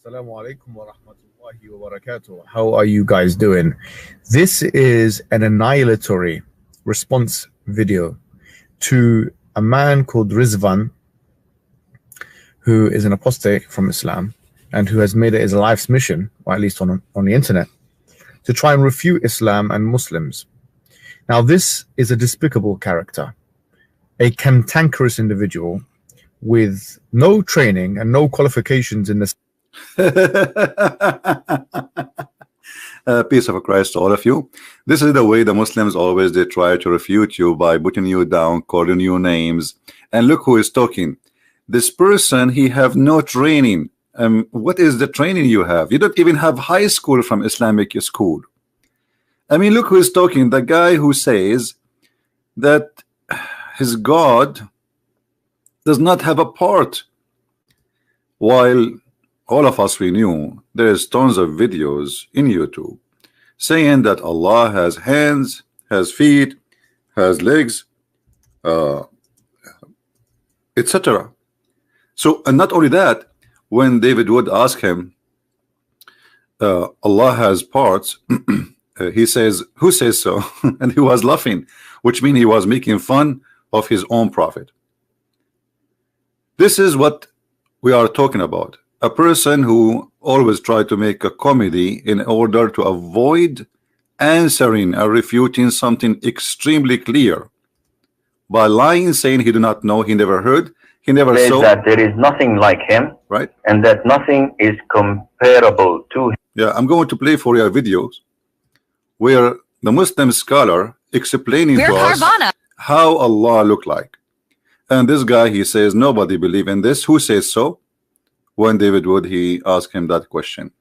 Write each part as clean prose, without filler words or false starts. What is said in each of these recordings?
Assalamu alaikum wa rahmatullahi wa barakatuh. How are you guys doing? This is an annihilatory response video to a man called Rizzwan, who is an apostate from Islam and who has made it his life's mission, or at least on the internet, to try and refute Islam and Muslims. Now, this is a despicable character, a cantankerous individual with no training and no qualifications in this. Peace of Christ to all of you. This is the way the Muslims always they try to refute you, by putting you down, calling you names. And look who is talking. This person, he have no training. What is the training you have? You don't even have high school from Islamic school. I mean, look who is talking. The guy who says that his God does not have a part, while all of us, we knew there is tons of videos in YouTube saying that Allah has hands, has feet, has legs, etc. So, and not only that, when David would ask him, Allah has parts, he says, who says so? And he was laughing, which means he was making fun of his own prophet. This is what we are talking about. A person who always try to make a comedy in order to avoid answering or refuting something extremely clear by lying, saying he do not know, he never heard, he never saw. That there is nothing like him, right? And that nothing is comparable to him. Yeah, I'm going to play for you videos where the Muslim scholar explaining to us how Allah look like. And this guy, he says, nobody believe in this. Who says so? When David would, he asked him that question.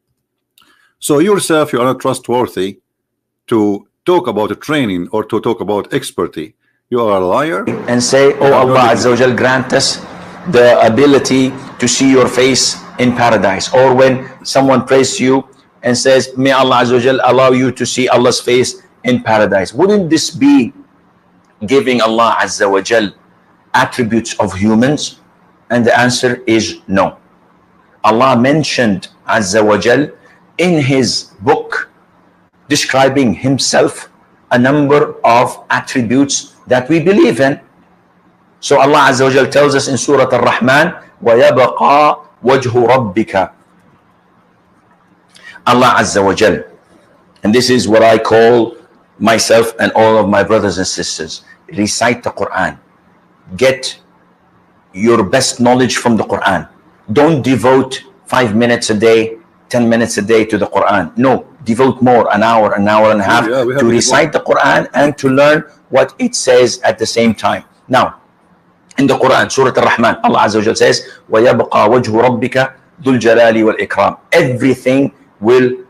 So yourself, you are not trustworthy to talk about a training or to talk about expertise. You are a liar. And say, oh Allah Azza wa Jal, grant us the ability to see your face in paradise. Or when someone prays to you and says, may Allah Azza wa Jal allow you to see Allah's face in paradise. Wouldn't this be giving Allah Azza wa Jal attributes of humans? And the answer is no. Allah mentioned Azza wa Jal in his book describing himself a number of attributes that we believe in. So Allah Azza wa Jal tells us in Surah Ar-Rahman, وَيَبَقَى وَجْهُ رَبِّكَ. Allah Azza wa Jal, and this is what I call myself and all of my brothers and sisters, recite the Quran. Get your best knowledge from the Quran. Don't devote 5 minutes a day, 10 minutes a day to the Quran. No, devote more, an hour and a half to recite the Quran and to learn what it says at the same time. Now, in the Quran, Surah Ar-Rahman, Allah Azza wa Jal says, وَيَبْقَى وَجْهُ رَبِّكَ ذُو الْجَلَالِ وَالْإِكْرَامِ. Everything will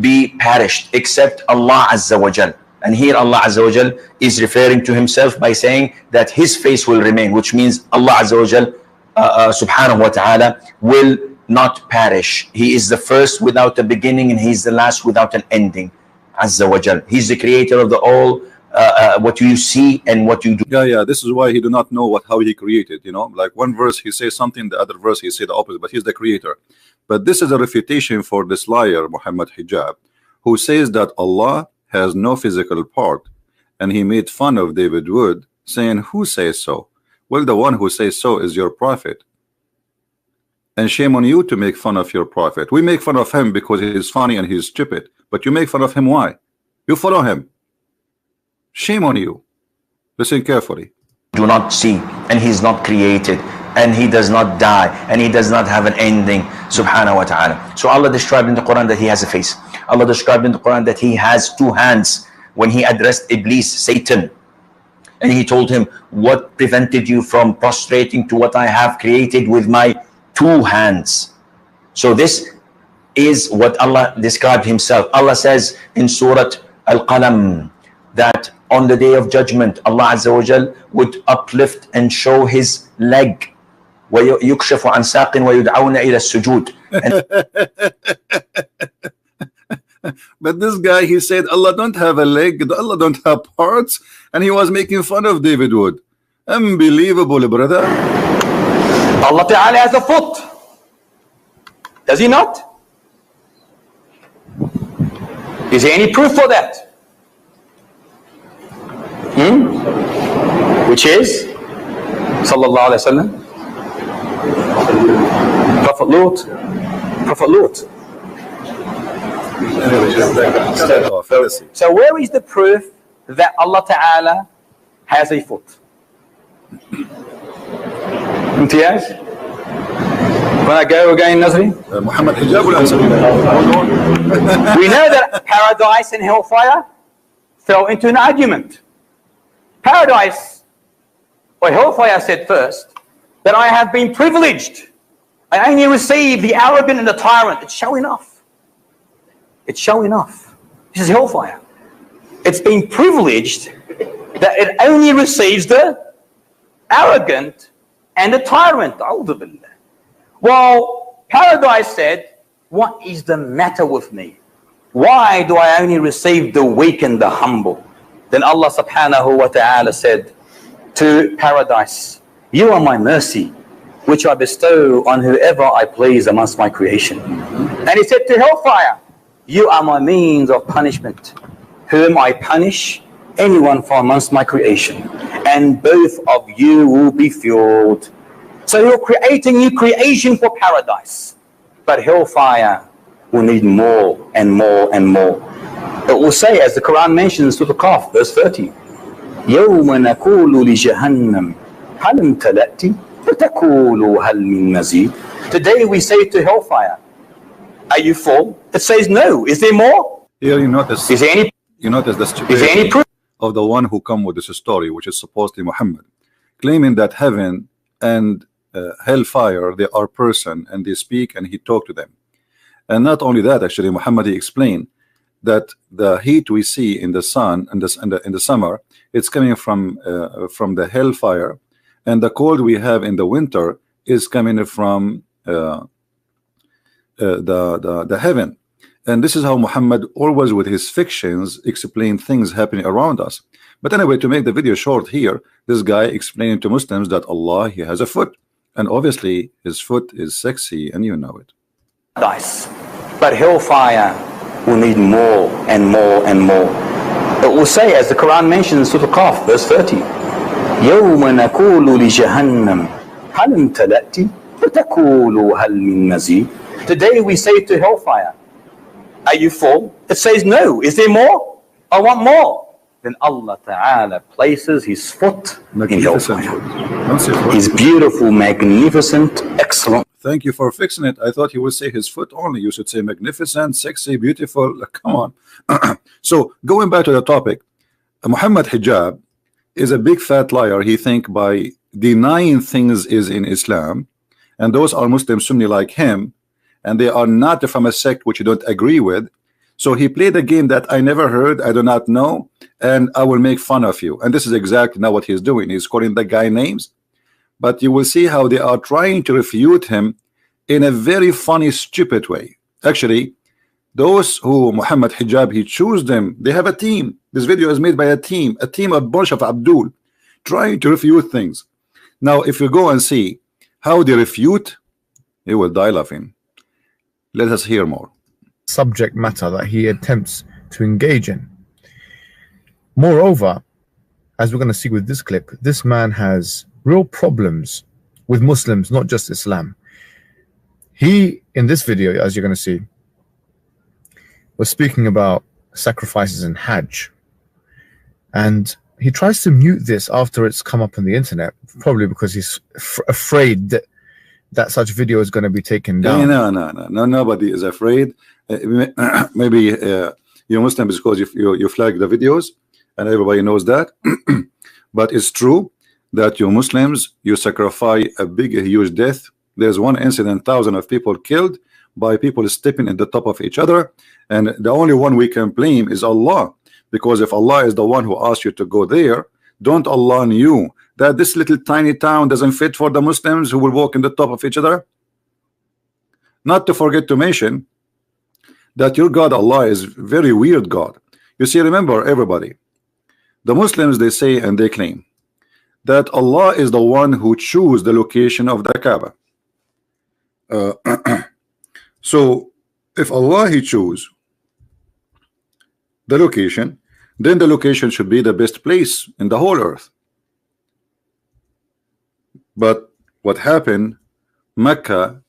be perished except Allah Azza wa Jal. And here Allah Azza wa Jal is referring to himself by saying that his face will remain, which means Allah Azza wa Jal subhanahu wa ta'ala will not perish. He is the first without a beginning, and he's the last without an ending. Azza wa Jal. He's the creator of the all, what you see and what you do. Yeah, this is why he do not know how he created, you know, like one verse he says something, the other verse he said the opposite, but he's the creator. But this is a refutation for this liar Muhammad Hijab, who says that Allah has no physical part, and he made fun of David Wood, saying, who says so? Well, the one who says so is your prophet. And shame on you to make fun of your prophet. We make fun of him because he's funny and he's stupid. But you make fun of him, why? You follow him. Shame on you. Listen carefully. Do not see, and he's not created, and he does not die, and he does not have an ending, subhanahu wa ta'ala. So Allah described in the Quran that he has a face. Allah described in the Quran that he has 2 hands when he addressed Iblis, Satan. And he told him, what prevented you from prostrating to what I have created with my 2 hands? So this is what Allah described himself. Allah says in Surah Al-Qalam that on the day of judgment, Allah Azza wa Jal would uplift and show his leg. وَيُكْشَفُ عَنْ سَاقٍ وَيُدْعَوْنَ إِلَى السُّجُودِ. But this guy, he said Allah don't have a leg, Allah don't have parts, and he was making fun of David Wood. Unbelievable, brother. Allah Ta'ala has a foot. Does he not? Is there any proof for that? Which is Sallallahu Alaihi Wasallam, Prophet Lut. Prophet Lut. So where is the proof that Allah Ta'ala has a foot? امتياز. When I go again, Nazri? Muhammad Hijab will answer. We know that paradise and hellfire fell into an argument. Paradise or hellfire said first that I have been privileged. I only receive the arrogant and the tyrant. It's showing off. It's showing off. This is hellfire. It's been privileged that it only receives the arrogant and the tyrant. Well, paradise said, what is the matter with me? Why do I only receive the weak and the humble? Then Allah subhanahu wa ta'ala said to paradise, you are my mercy, which I bestow on whoever I please amongst my creation. And he said to hellfire, you are my means of punishment, whom I punish anyone from amongst my creation, and both of you will be fueled. So he'll create a new creation for paradise, but hellfire will need more and more and more. It will say, as the Quran mentions, Surah Qaf, verse 30, يَوْمَ نَقُولُ لِجَهَنَّمْ هَلْ امْتَلَأْتِ فَتَقُولُ هَلْ مِن مَزِيدٍ. Today we say to hellfire, are you full? It says no. Is there more? Here you notice, is there any, you notice the is there any proof of the one who come with this story, which is supposedly Muhammad, claiming that heaven and hellfire, they are person and they speak and he talked to them. And not only that, actually Muhammad, he explained that the heat we see in the sun and in the summer, it's coming from the hellfire, and the cold we have in the winter is coming from the heaven. And this is how Muhammad always with his fictions explain things happening around us. But anyway, to make the video short here, this guy explaining to Muslims that Allah, he has a foot, and obviously his foot is sexy, and you know it. Nice. But hellfire will need more and more and more. It will say, as the Quran mentions, Surah Qaf, verse 30, يَوْمَ نَقُولُ لِجَهَنَّمْ هَلْ امْتَلَأْتِ فَتَقُولُ هَلْ مِن مَزِيدٍ. Today we say to hellfire, are you full? It says no. Is there more? I want more. Then Allah Ta'ala places his foot in hellfire. His beautiful, magnificent, excellent. Thank you for fixing it. I thought you would say his foot only. You should say magnificent, sexy, beautiful. Come on. So going back to the topic, Muhammad Hijab is a big fat liar. He think by denying things is in Islam, and those are Muslim Sunni like him, and they are not from a sect which you don't agree with. So he played a game that I never heard, I do not know, and I will make fun of you. And this is exactly now what he's doing. He's calling the guy names, but you will see how they are trying to refute him in a very funny, stupid way. Actually, those who Muhammad Hijab, he choose them, they have a team. This video is made by a team of bunch of Abdul trying to refute things. Now if you go and see how they refute, you will die laughing. Let us hear more. Subject matter that he attempts to engage in. Moreover, as we're going to see with this clip, this man has real problems with Muslims, not just Islam. He, in this video, as you're going to see, was speaking about sacrifices in Hajj, and he tries to mute this after it's come up on the internet, probably because he's afraid that such video is going to be taken down. No, nobody is afraid. Maybe you're Muslim because you flag the videos and everybody knows that. But it's true that you Muslims, you sacrifice a huge death. There's one incident, thousands of people killed by people stepping at the top of each other, and the only one we can blame is Allah, because if Allah is the one who asked you to go there, don't Allah knew that this little tiny town doesn't fit for the Muslims who will walk in the top of each other? Not to forget to mention that your God Allah is very weird God. You see, remember everybody, the Muslims, they say and they claim that Allah is the one who choose the location of the Kaaba. So if Allah he choose, the location, then the location should be the best place in the whole earth. But what happened, Mecca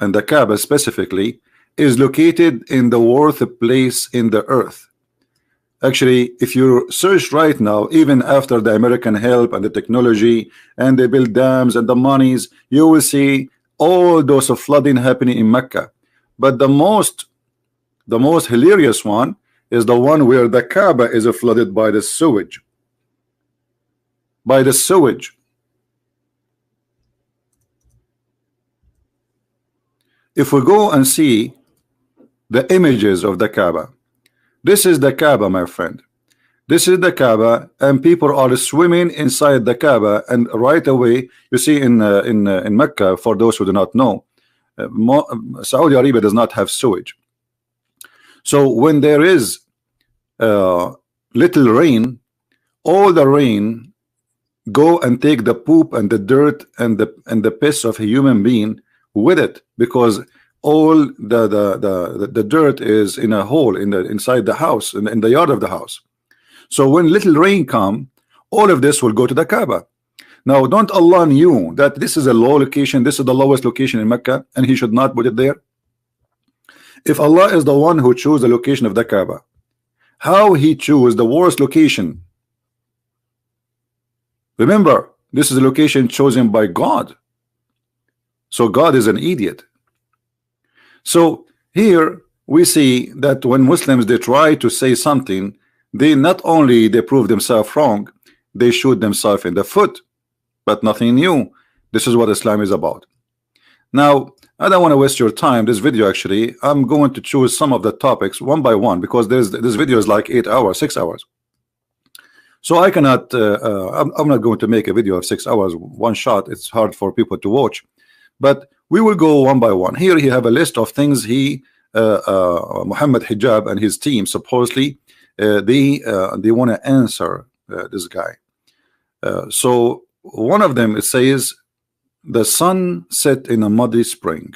and the Kaaba specifically is located in the worst place in the earth. Actually, if you search right now, even after the American help and the technology and they build dams and the monies, you will see all those of flooding happening in Mecca. But the most hilarious one is the one where the Kaaba is flooded by the sewage. By the sewage. If we go and see the images of the Kaaba, this is the Kaaba, my friend. This is the Kaaba, and people are swimming inside the Kaaba. And right away, you see in Mecca, for those who do not know, Saudi Arabia does not have sewage. So when there is little rain, all the rain go and take the poop and the dirt and the piss of a human being with it, because all the dirt is in a hole inside the house, in the yard of the house. So when little rain come, all of this will go to the Kaaba. Now, don't Allah knew that this is a low location, this is the lowest location in Mecca, and He should not put it there? If Allah is the one who chose the location of the Kaaba, how He chose the worst location? Remember, this is a location chosen by God. So God is an idiot. So here we see that when Muslims they try to say something, they not only they prove themselves wrong, they shoot themselves in the foot. But nothing new. This is what Islam is about. Now, I don't want to waste your time. This video, actually, I'm going to choose some of the topics one by one, because this video is like 8 hours, 6 hours. So I cannot. I'm not going to make a video of 6 hours one shot. It's hard for people to watch. But we will go one by one. Here you have a list of things Muhammad Hijab and his team supposedly they want to answer this guy. So one of them, it says the sun set in a muddy spring.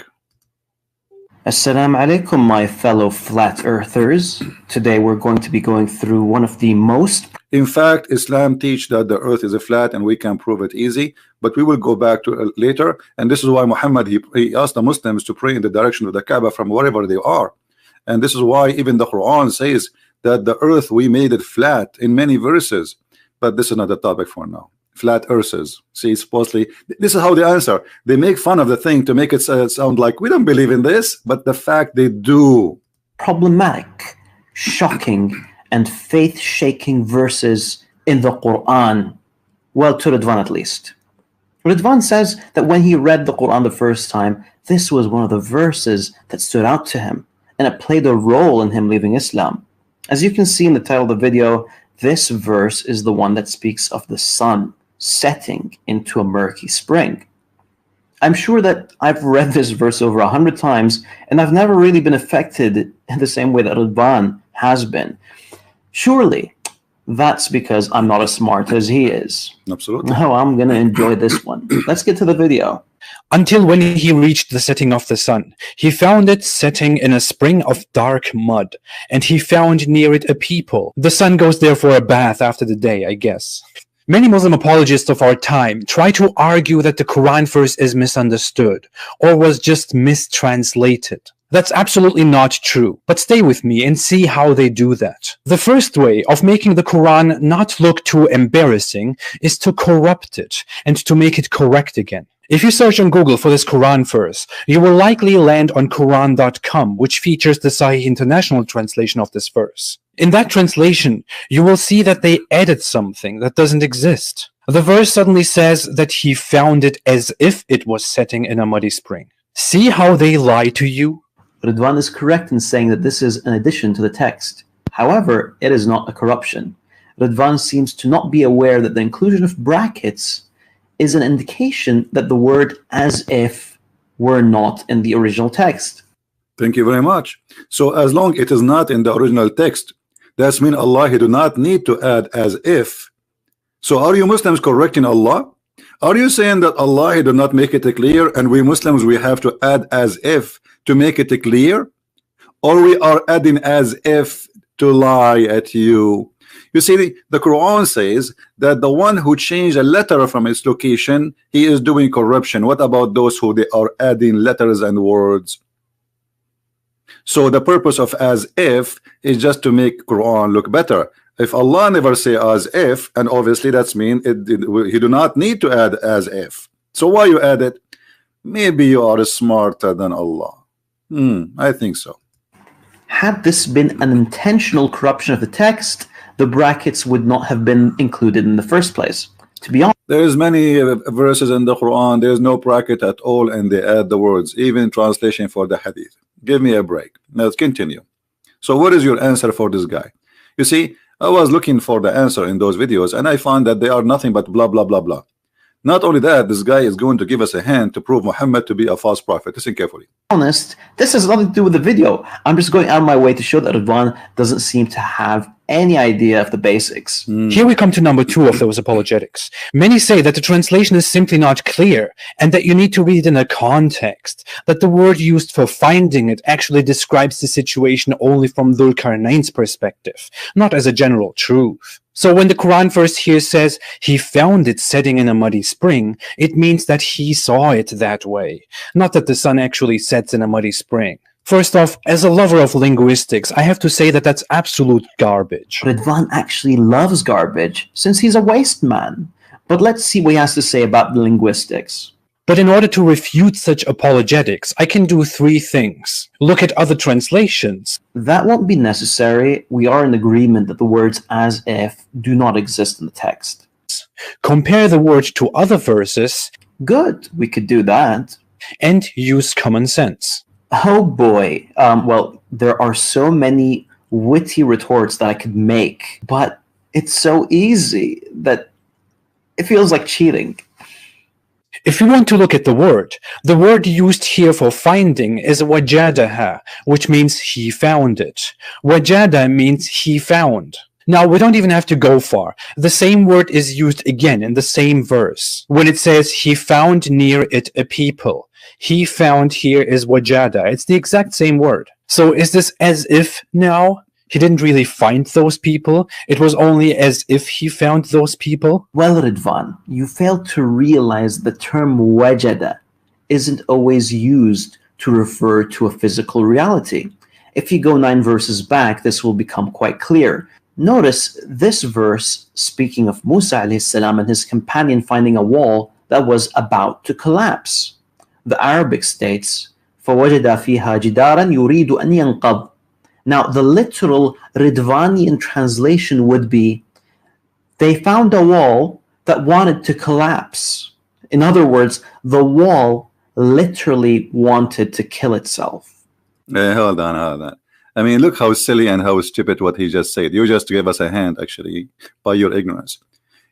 Assalamu alaikum, my fellow flat earthers. Today we're going to be going through one of the most... In fact, Islam teach that the earth is a flat and we can prove it easy, but we will go back to it later. And this is why Muhammad, he asked the Muslims to pray in the direction of the Kaaba from wherever they are. And this is why even the Quran says that the earth, we made it flat in many verses. But this is not the topic for now. Flat earthers. See, supposedly, this is how they answer. They make fun of the thing to make it sound like we don't believe in this, but the fact they do. Problematic, shocking, and faith-shaking verses in the Quran. Well, to Rizzwan at least. Rizzwan says that when he read the Quran the first time, this was one of the verses that stood out to him, and it played a role in him leaving Islam. As you can see in the title of the video, this verse is the one that speaks of the sun setting into a murky spring. I'm sure that I've read this verse over 100 times, and I've never really been affected in the same way that Rizzwan has been. Surely, that's because I'm not as smart as he is. Absolutely. Now I'm going to enjoy this one. Let's get to the video. Until when he reached the setting of the sun, he found it setting in a spring of dark mud, and he found near it a people. The sun goes there for a bath after the day, I guess. Many Muslim apologists of our time try to argue that the Quran verse is misunderstood or was just mistranslated. That's absolutely not true, but stay with me and see how they do that. The first way of making the Quran not look too embarrassing is to corrupt it and to make it correct again. If you search on Google for this Quran verse, you will likely land on Quran.com, which features the Sahih International translation of this verse. In that translation, you will see that they added something that doesn't exist. The verse suddenly says that he found it as if it was setting in a muddy spring. See how they lie to you? Rizzwan is correct in saying that this is an addition to the text. However, it is not a corruption. Rizzwan seems to not be aware that the inclusion of brackets is an indication that the word as if were not in the original text. Thank you very much. So as long it is not in the original text, that means Allah he do not need to add as if. So are you Muslims correcting Allah? Are you saying that Allah he do not make it clear and we Muslims we have to add as if to make it clear? Or we are adding as if to lie at you. You see, the Quran says that the one who changed a letter from its location, he is doing corruption. What about those who they are adding letters and words? So the purpose of as if is just to make Quran look better. If Allah never say as if, and obviously that's mean he do not need to add as if. So why you add it? Maybe you are smarter than Allah. I think so. Had this been an intentional corruption of the text, the brackets would not have been included in the first place. To be honest, there is many verses in the Quran, there is no bracket at all, and they add the words, even translation for the hadith. Give me a break. Let's continue. So what is your answer for this guy? You see, I was looking for the answer in those videos, and I found that they are nothing but blah blah blah blah. Not only that, this guy is going to give us a hand to prove Muhammad to be a false prophet. Listen carefully. This has nothing to do with the video. I'm just going out of my way to show that Rizzwan doesn't seem to have any idea of the basics. Here we come to number 2 of those apologetics. Many say that the translation is simply not clear and that you need to read it in a context, that the word used for finding it actually describes the situation only from Dhul Qarnayn's perspective, not as a general truth. So when the Quran verse here says he found it setting in a muddy spring, it means that he saw it that way, not that the sun actually sets in a muddy spring. First off, as a lover of linguistics, I have to say that that's absolute garbage. Rizzwan actually loves garbage since he's a waste man. But let's see what he has to say about the linguistics. But in order to refute such apologetics, I can do 3 things. Look at other translations. That won't be necessary. We are in agreement that the words as if do not exist in the text. Compare the word to other verses. Good, we could do that. And use common sense. Oh boy. Well, there are so many witty retorts that I could make, but it's so easy that it feels like cheating. If you want to look at the word used here for finding is wajadaha, which means he found it. Wajada means he found. Now, we don't even have to go far. The same word is used again in the same verse. When it says he found near it a people. He found here is wajada. It's the exact same word. So is this as if now? He didn't really find those people. It was only as if he found those people. Well, Rizzwan, you fail to realize the term wajada isn't always used to refer to a physical reality. If you go 9 verses back, this will become quite clear. Notice this verse speaking of Musa alayhi salam and his companion finding a wall that was about to collapse. The Arabic states, فَوَجَدَ فِيهَا جِدَارًا يُرِيدُ أَنْ يَنْقَضْ. Now, the literal Riddvanian translation would be, they found a wall that wanted to collapse. In other words, the wall literally wanted to kill itself. Hold on. I mean, look how silly and how stupid what he just said. You just gave us a hand, actually, by your ignorance.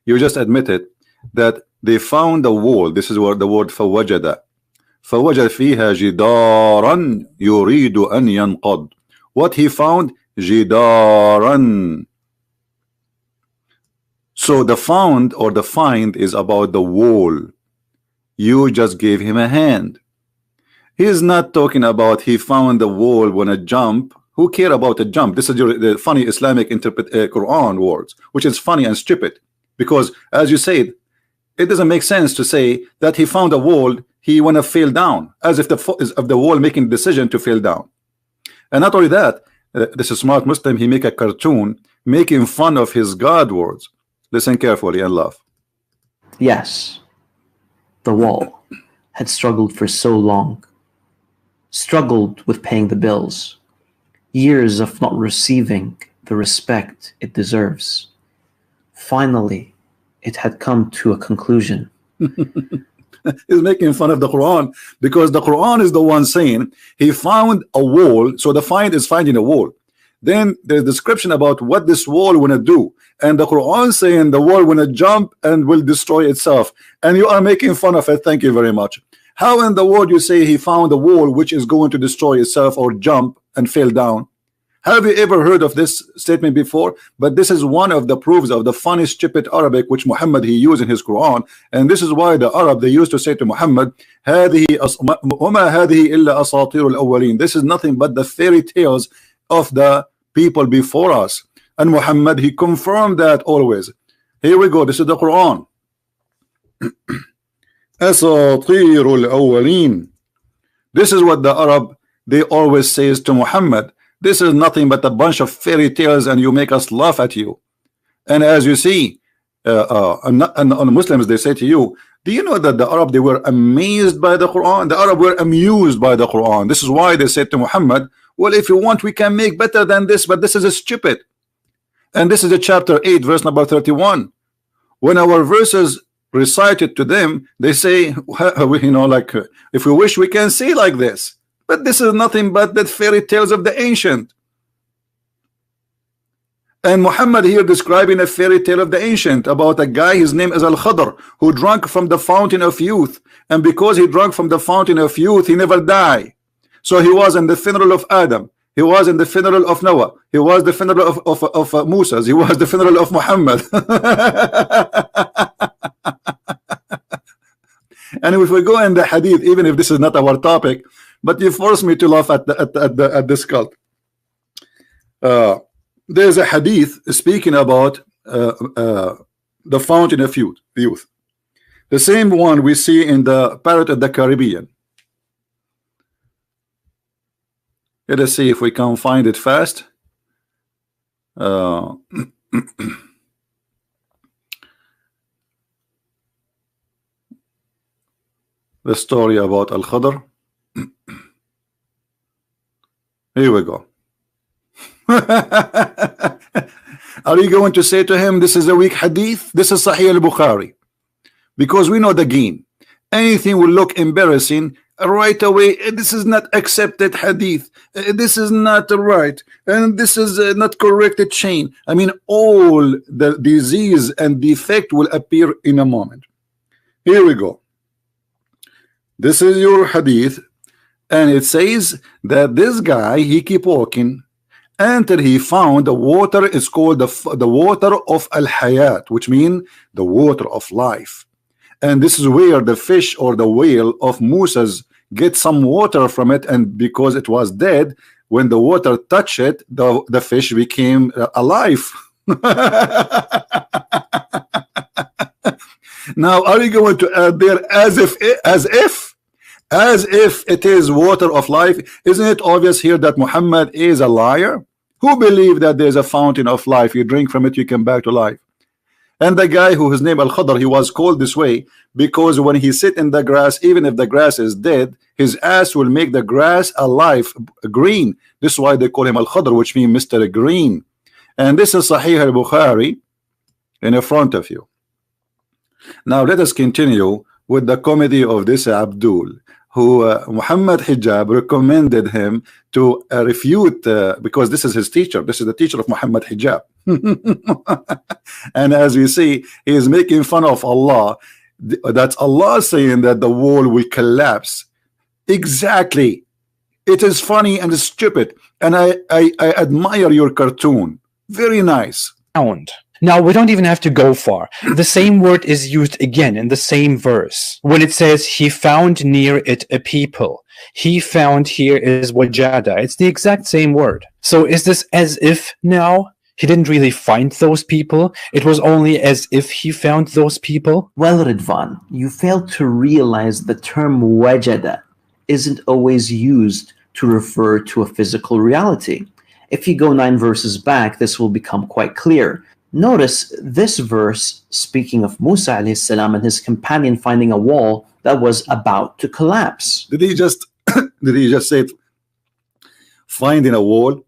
You just admitted that they found a wall. This is where the word فَوَجَدَ. فَوَجَدَ فِيهَا جِدَارًا يُرِيدُ أَنْ يَنْقَضْ. What he found, jidaran. So the found or the find is about the wall. You just gave him a hand. He is not talking about he found the wall when a jump. Who care about a jump? This is the funny Islamic Quran words, which is funny and stupid. Because as you said, it doesn't make sense to say that he found a wall, he wanna fall down, as if the wall making decision to fall down. And not only that, this is smart Muslim, he make a cartoon making fun of his God words. Listen carefully and laugh. Yes, the wall had struggled for so long, struggled with paying the bills, years of not receiving the respect it deserves. Finally, it had come to a conclusion. He's making fun of the Quran because the Quran is the one saying he found a wall. So the find is finding a wall. Then there's description about what this wall wanna do, and the Quran saying the wall wanna jump and will destroy itself, and you are making fun of it. Thank you very much. How in the world you say he found a wall which is going to destroy itself or jump and fall down? Have you ever heard of this statement before? But this is one of the proofs of the funny stupid Arabic which Muhammad he used in his Quran, and this is why the Arab they used to say to Muhammad, هذه وما هذه إلا أساطير الأولين. This is nothing but the fairy tales of the people before us, and Muhammad, he confirmed that always. Here we go. This is the Quran. أساطير الأولين. This is what the Arab, they always says to Muhammad. This is nothing but a bunch of fairy tales, and you make us laugh at you. And as you see, and Muslims, they say to you, do you know that the Arab, they were amazed by the Quran? The Arab were amused by the Quran. This is why they said to Muhammad, well, if you want, we can make better than this, but this is a stupid. And this is a chapter 8, verse number 31. When our verses recited to them, they say, you know, like, if we wish, we can say like this. But this is nothing but the fairy tales of the ancient. And Muhammad here describing a fairy tale of the ancient about a guy, his name is Al-Khadr, who drank from the fountain of youth. And because he drank from the fountain of youth, he never died. So he was in the funeral of Adam. He was in the funeral of Noah. He was the funeral of Musa. He was the funeral of Muhammad. And if we go in the hadith, even if this is not our topic, but you force me to laugh at this cult. There's a hadith speaking about the fountain of youth. The same one we see in the Pirate of the Caribbean. Let us see if we can find it fast. The story about Al-Khadr. Here we go. Are you going to say to him, this is a weak hadith? This is Sahih al-Bukhari. Because we know the game. Anything will look embarrassing right away. This is not accepted hadith. This is not right. And this is not corrected chain. I mean, all the disease and defect will appear in a moment. Here we go. This is your hadith. And it says that this guy, he keep walking until he found the water. Is called the water of al-hayat, which means the water of life. And this is where the fish or the whale of Musa's get some water from it, and because it was dead, when the water touched it, the fish became alive. Now, are you going to add there as if it is water of life? Isn't it obvious here that Muhammad is a liar? Who believe that there's a fountain of life, you drink from it, you come back to life? And the guy who his name Al-Khadr, he was called this way because when he sit in the grass, even if the grass is dead, his ass will make the grass alive, green. This is why they call him Al-Khadr, which means Mr. Green. And this is Sahih al-Bukhari in front of you. Now let us continue with the comedy of this Abdul, who Muhammad Hijab recommended him to refute, because this is his teacher. This is the teacher of Muhammad Hijab. And as we see, he is making fun of Allah. That's Allah saying that the wall will collapse. Exactly. It is funny and stupid. And I admire your cartoon. Very nice. Now, we don't even have to go far. The same word is used again in the same verse. When it says, he found near it a people. He found here is wajada. It's the exact same word. So is this as if now? He didn't really find those people. It was only as if he found those people. Well, Rizzwan, you fail to realize the term wajada isn't always used to refer to a physical reality. If you go 9 verses back, this will become quite clear. Notice this verse speaking of Musa alayhi salam and his companion finding a wall that was about to collapse. Did he just say finding a wall?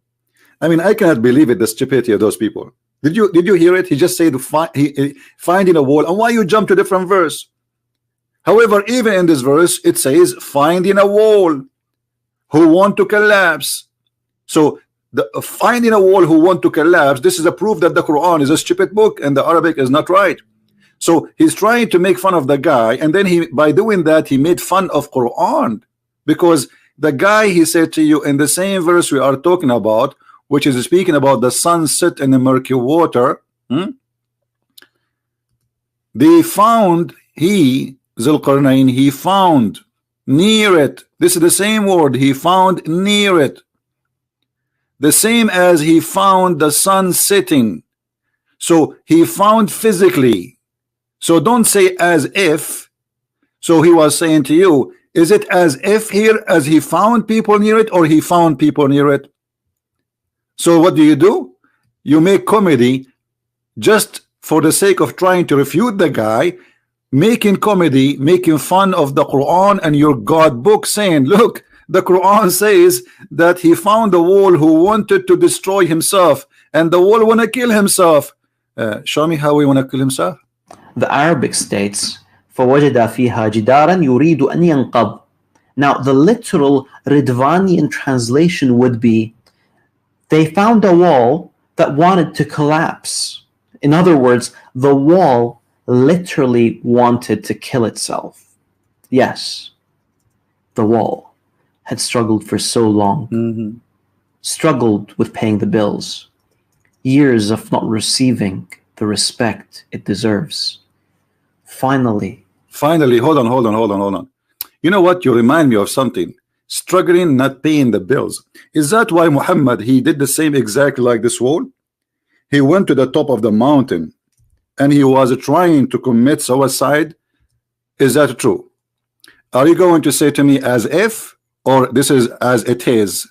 I mean, I cannot believe it, the stupidity of those people. Did you hear it? He just said finding a wall. And why you jump to different verse? However, even in this verse, it says finding a wall who want to collapse. So the finding a wall who want to collapse, this is a proof that the Quran is a stupid book and the Arabic is not right. So he's trying to make fun of the guy, and then by doing that, he made fun of Quran, because the guy, he said to you in the same verse we are talking about, which is speaking about the sunset in the murky water, they found, Zulqarnain, he found near it. This is the same word, he found near it. the same as he found the sun setting. So he found physically. So don't say as if. So he was saying to you, is it as if here as he found people near it, or he found people near it? So what do? You make comedy just for the sake of trying to refute the guy, making comedy, making fun of the Quran and your God book, saying, look, the Quran says that he found a wall who wanted to destroy himself, and the wall want to kill himself. Show me how he want to kill himself. The Arabic states, فَوَجَدَ فِيهَا جِدَارًا يُرِيدُ أَنْ يَنْقَضْ. Now, the literal Riddvanian translation would be, they found a wall that wanted to collapse. In other words, the wall literally wanted to kill itself. Yes, the wall had struggled for so long, struggled with paying the bills, years of not receiving the respect it deserves. Finally, hold on. You know what? You remind me of something. Struggling, not paying the bills. Is that why Muhammad, he did the same exactly like this wall? He went to the top of the mountain and he was trying to commit suicide. Is that true? Are you going to say to me as if, or this is as it is?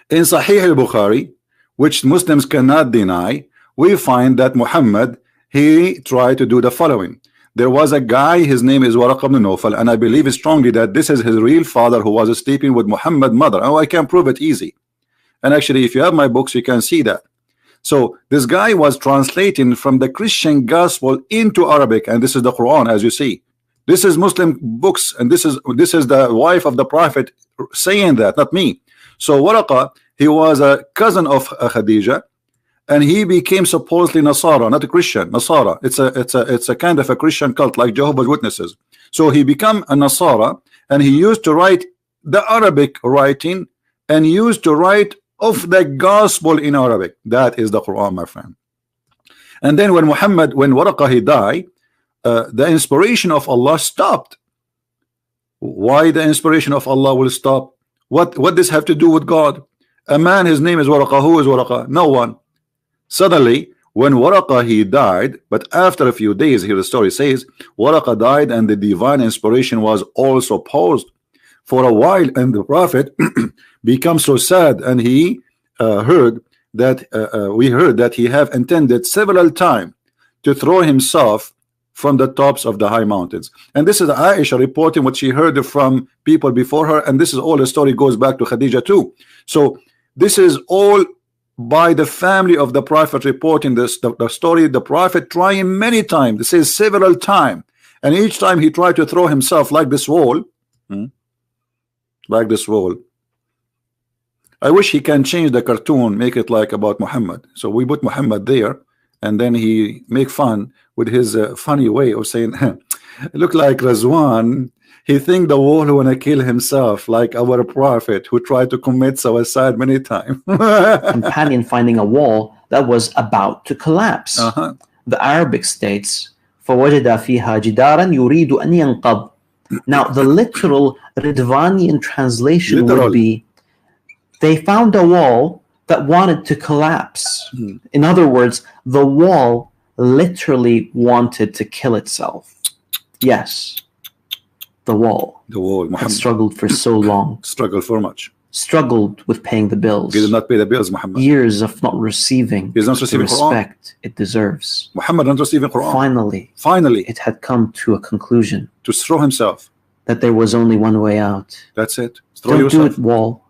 In Sahih al-Bukhari, which Muslims cannot deny, we find that Muhammad, he tried to do the following. There was a guy, his name is Waraq ibn Nawfal, and I believe strongly that this is his real father who was sleeping with Muhammad's mother. Oh, I can prove it easy. And actually, if you have my books, you can see that. So this guy was translating from the Christian gospel into Arabic, and this is the Quran, as you see. This is Muslim books, and this is the wife of the Prophet saying that, not me. So Waraqa, he was a cousin of Khadija, and he became supposedly Nasara, not a Christian. Nasara, it's a kind of a Christian cult like Jehovah's Witnesses. So he became a Nasara, and he used to write the Arabic writing and used to write of the gospel in Arabic. That is the Quran, my friend. And then when Waraqa he died, the inspiration of Allah stopped. Why the inspiration of Allah will stop? What does have to do with God? A man, his name is Waraqa. Who is Waraqa? No one. Suddenly, when Waraqa he died, but after a few days, here the story says, Waraqa died and the divine inspiration was also paused for a while, and the Prophet became so sad, and he heard that he have intended several times to throw himself from the tops of the high mountains. And this is Aisha reporting what she heard from people before her, and this is all the story goes back to Khadija too. So this is all by the family of the Prophet reporting this, the story. The Prophet trying many times, this is several times, and each time he tried to throw himself like this wall, like this wall. I wish he can change the cartoon, make it like about Muhammad. So we put Muhammad there, and then he make fun with his funny way of saying, look like Rizzwan. He think the wall wanna kill himself like our Prophet who tried to commit suicide many times. companion finding a wall that was about to collapse. The Arabic states, فَوَجَدَ فِيهَا جِدَارًا يُرِيدُ أَنْ يَنْقَضْ. Now, the literal Riddvanian translation would be, they found a wall that wanted to collapse. In other words, the wall literally wanted to kill itself. Yes, the wall had struggled for so long. Struggled for much. Struggled with paying the bills. He did not pay the bills, Muhammad. Years of not receiving He's not receiving the respect it deserves. Muhammad not receiving Quran. Finally, it had come to a conclusion. To throw himself. That there was only one way out. That's it. Don't do it, wall.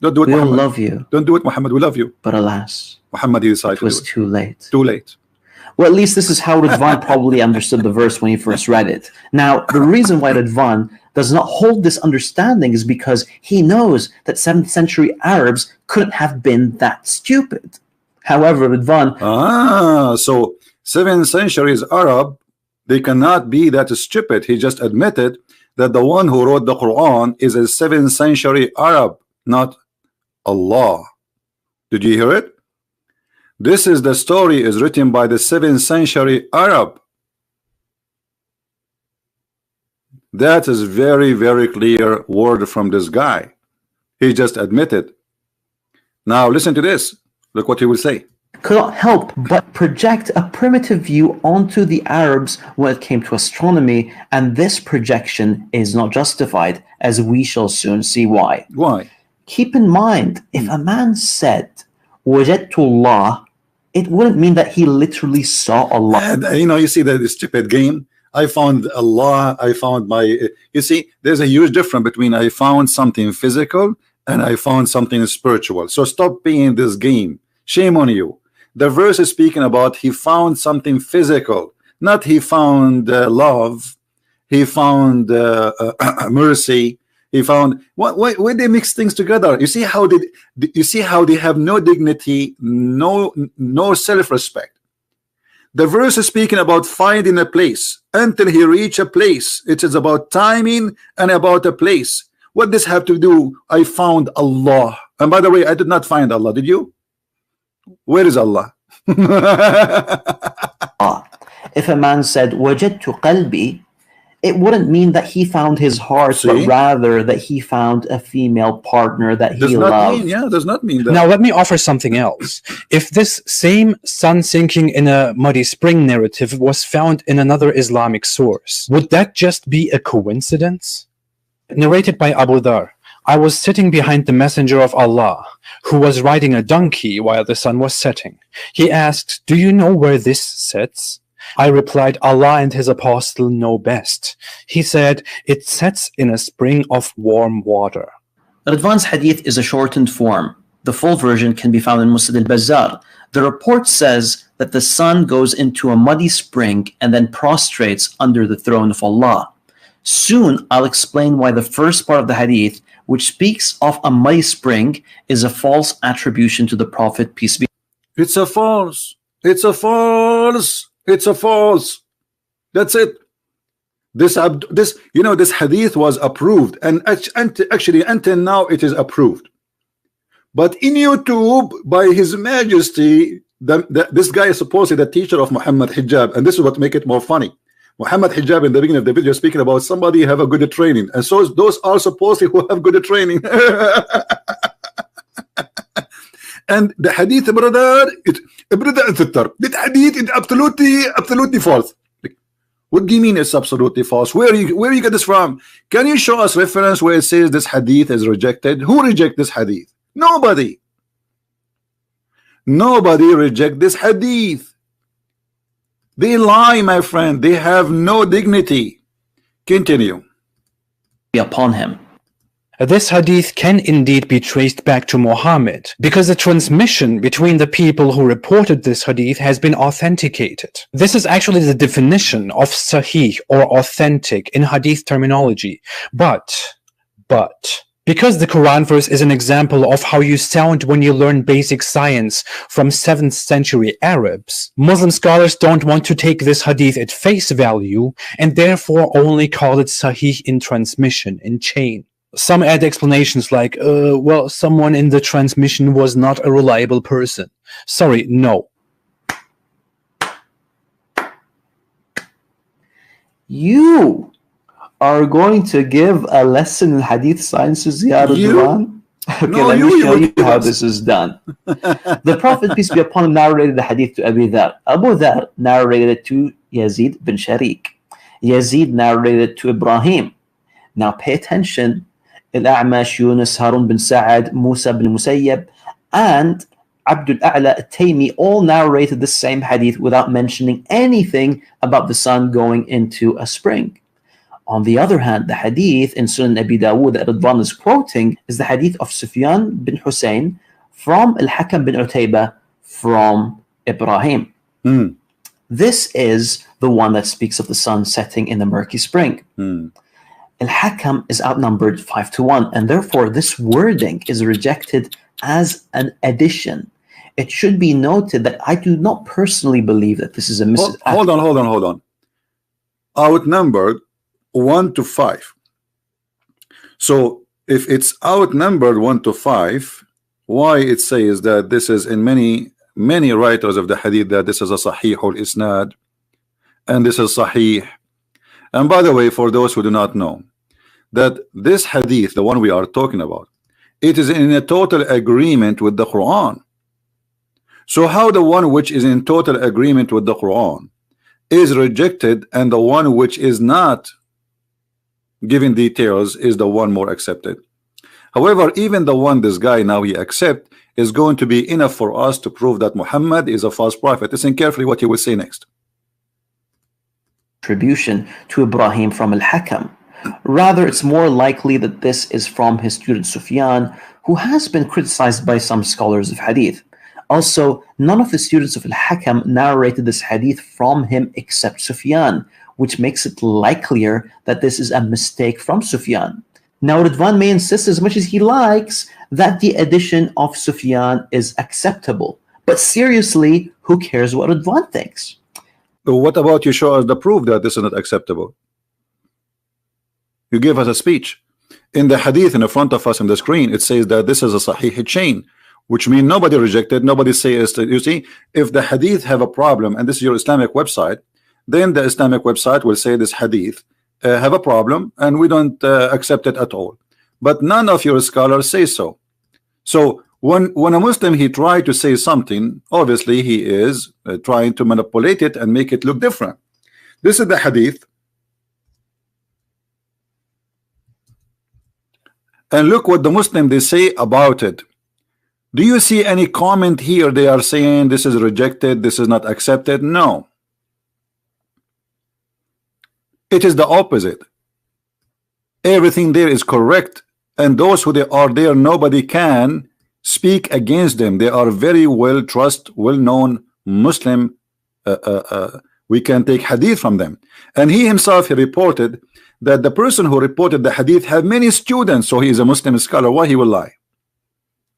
Don't do it, we Muhammad. don't love you. Don't do it, Muhammad. We love you. But alas, Muhammad, he decided it was too late. Too late. Well, at least this is how Rizzwan probably understood the verse when he first read it. Now, the reason why Rizzwan does not hold this understanding is because he knows that 7th century Arabs couldn't have been that stupid. However, Rizzwan... so 7th centuries Arab, they cannot be that stupid. He just admitted that the one who wrote the Quran is a 7th century Arab, not Allah. Did you hear it? This is the story is written by the 7th century Arab. That is very, very clear word from this guy. He just admitted. Now listen to this. Look what he will say. Could not help but project a primitive view onto the Arabs when it came to astronomy, and this projection is not justified, as we shall soon see why. Why? Keep in mind, if a man said, "Wajadtu Allah," it wouldn't mean that he literally saw Allah. You know, you see that stupid game. I found Allah. I found my. You see, there's a huge difference between I found something physical and I found something spiritual. So stop playing this game. Shame on you. The verse is speaking about he found something physical, not he found love. He found mercy. He found why they mix things together. You see how they have no dignity, no self-respect. The verse is speaking about finding a place until he reach a place. It is about timing and about a place. What does have to do? I found Allah. And by the way, I did not find Allah. Did you? Where is Allah? If a man said "Wajadtu qalbi," it wouldn't mean that he found his heart, but rather that he found a female partner that he loved. Does not mean that. Now let me offer something else. If this same sun sinking in a muddy spring narrative was found in another Islamic source, would that just be a coincidence? Narrated by Abu Dhar, I was sitting behind the Messenger of Allah, who was riding a donkey while the sun was setting. He asked, "Do you know where this sets?" I replied, "Allah and his apostle know best." He said, "It sets in a spring of warm water." Rizzwan's hadith is a shortened form. The full version can be found in Musnad al-Bazzar. The report says that the sun goes into a muddy spring and then prostrates under the throne of Allah. Soon I'll explain why the first part of the hadith, which speaks of a muddy spring, is a false attribution to the Prophet, peace be. It's a false. It's a false. It's a false. That's it. This hadith was approved, and actually until now it is approved. But in YouTube, by His Majesty, this guy is supposedly the teacher of Muhammad Hijab, and this is what makes it more funny. Muhammad Hijab in the beginning of the video speaking about somebody have a good training, and so those are supposedly who have good training. And the hadith, brother, that hadith is absolutely false. What do you mean it's absolutely false? Where you get this from? Can you show us reference where it says this hadith is rejected? Who reject this hadith? Nobody. Nobody reject this hadith. They lie, my friend. They have no dignity. Continue. Upon him. This hadith can indeed be traced back to Muhammad, because the transmission between the people who reported this hadith has been authenticated. This is actually the definition of sahih or authentic in hadith terminology. But, because the Quran verse is an example of how you sound when you learn basic science from 7th century Arabs, Muslim scholars don't want to take this hadith at face value and therefore only call it sahih in transmission, in chain. Some add explanations like, well, someone in the transmission was not a reliable person. Sorry, no. You are going to give a lesson in hadith sciences, Ya Rizzwan? Okay, No, let me you show you give how us. this is done. The Prophet, peace be upon him, narrated the hadith to Abu Dhar. Abu Dhar narrated it to Yazid bin Sharik. Yazid narrated it to Ibrahim. Now pay attention. Al-A'mash, Yunus, Harun bin Sa'ad, Musa bin Musayyab, and Abdul A'la al-Taymi all narrated the same hadith without mentioning anything about the sun going into a spring. On the other hand, the hadith in Sunan Abi Dawud that Rizzwan is quoting is the hadith of Sufyan bin Hussein from Al-Hakam bin Utaybah from Ibrahim. This is the one that speaks of the sun setting in the murky spring. Al-Hakam is outnumbered 5-1, and therefore this wording is rejected as an addition. It should be noted that I do not personally believe that this is a Hold on. Outnumbered 1-5. So if it's outnumbered 1-5, why it says that this is in many writers of the hadith that this is a sahih al-isnad and this is sahih. And by the way, for those who do not know, that this hadith, the one we are talking about, it is in a total agreement with the Quran. So how the one which is in total agreement with the Quran is rejected, and the one which is not giving details is the one more accepted? However, even the one this guy now he accept is going to be enough for us to prove that Muhammad is a false prophet. Listen carefully what he will say next. Attribution to Ibrahim from Al-Hakam. Rather, it's more likely that this is from his student Sufyan, who has been criticized by some scholars of hadith. Also, none of the students of Al-Hakam narrated this hadith from him except Sufyan, which makes it likelier that this is a mistake from Sufyan. Now, Rizzwan may insist as much as he likes that the addition of Sufyan is acceptable. But seriously, who cares what Rizzwan thinks? What about you show us the proof that this is not acceptable? You give us a speech. In the hadith in the front of us on the screen, it says that this is a sahih chain, which means nobody rejected, nobody says. You see, if the hadith have a problem, and this is your Islamic website, then the Islamic website will say this hadith have a problem, and we don't accept it at all. But none of your scholars say so. So when a Muslim he try to say something, obviously he is trying to manipulate it and make it look different. This is the hadith, and look what the Muslim they say about it. Do you see any comment here? They are saying this is rejected, this is not accepted. No, it is the opposite. Everything there is correct, and those who they are there, nobody can speak against them. They are very well trusted, well-known Muslim. We can take hadith from them, and he himself he reported that the person who reported the hadith had many students, so he is a Muslim scholar. Why he will lie?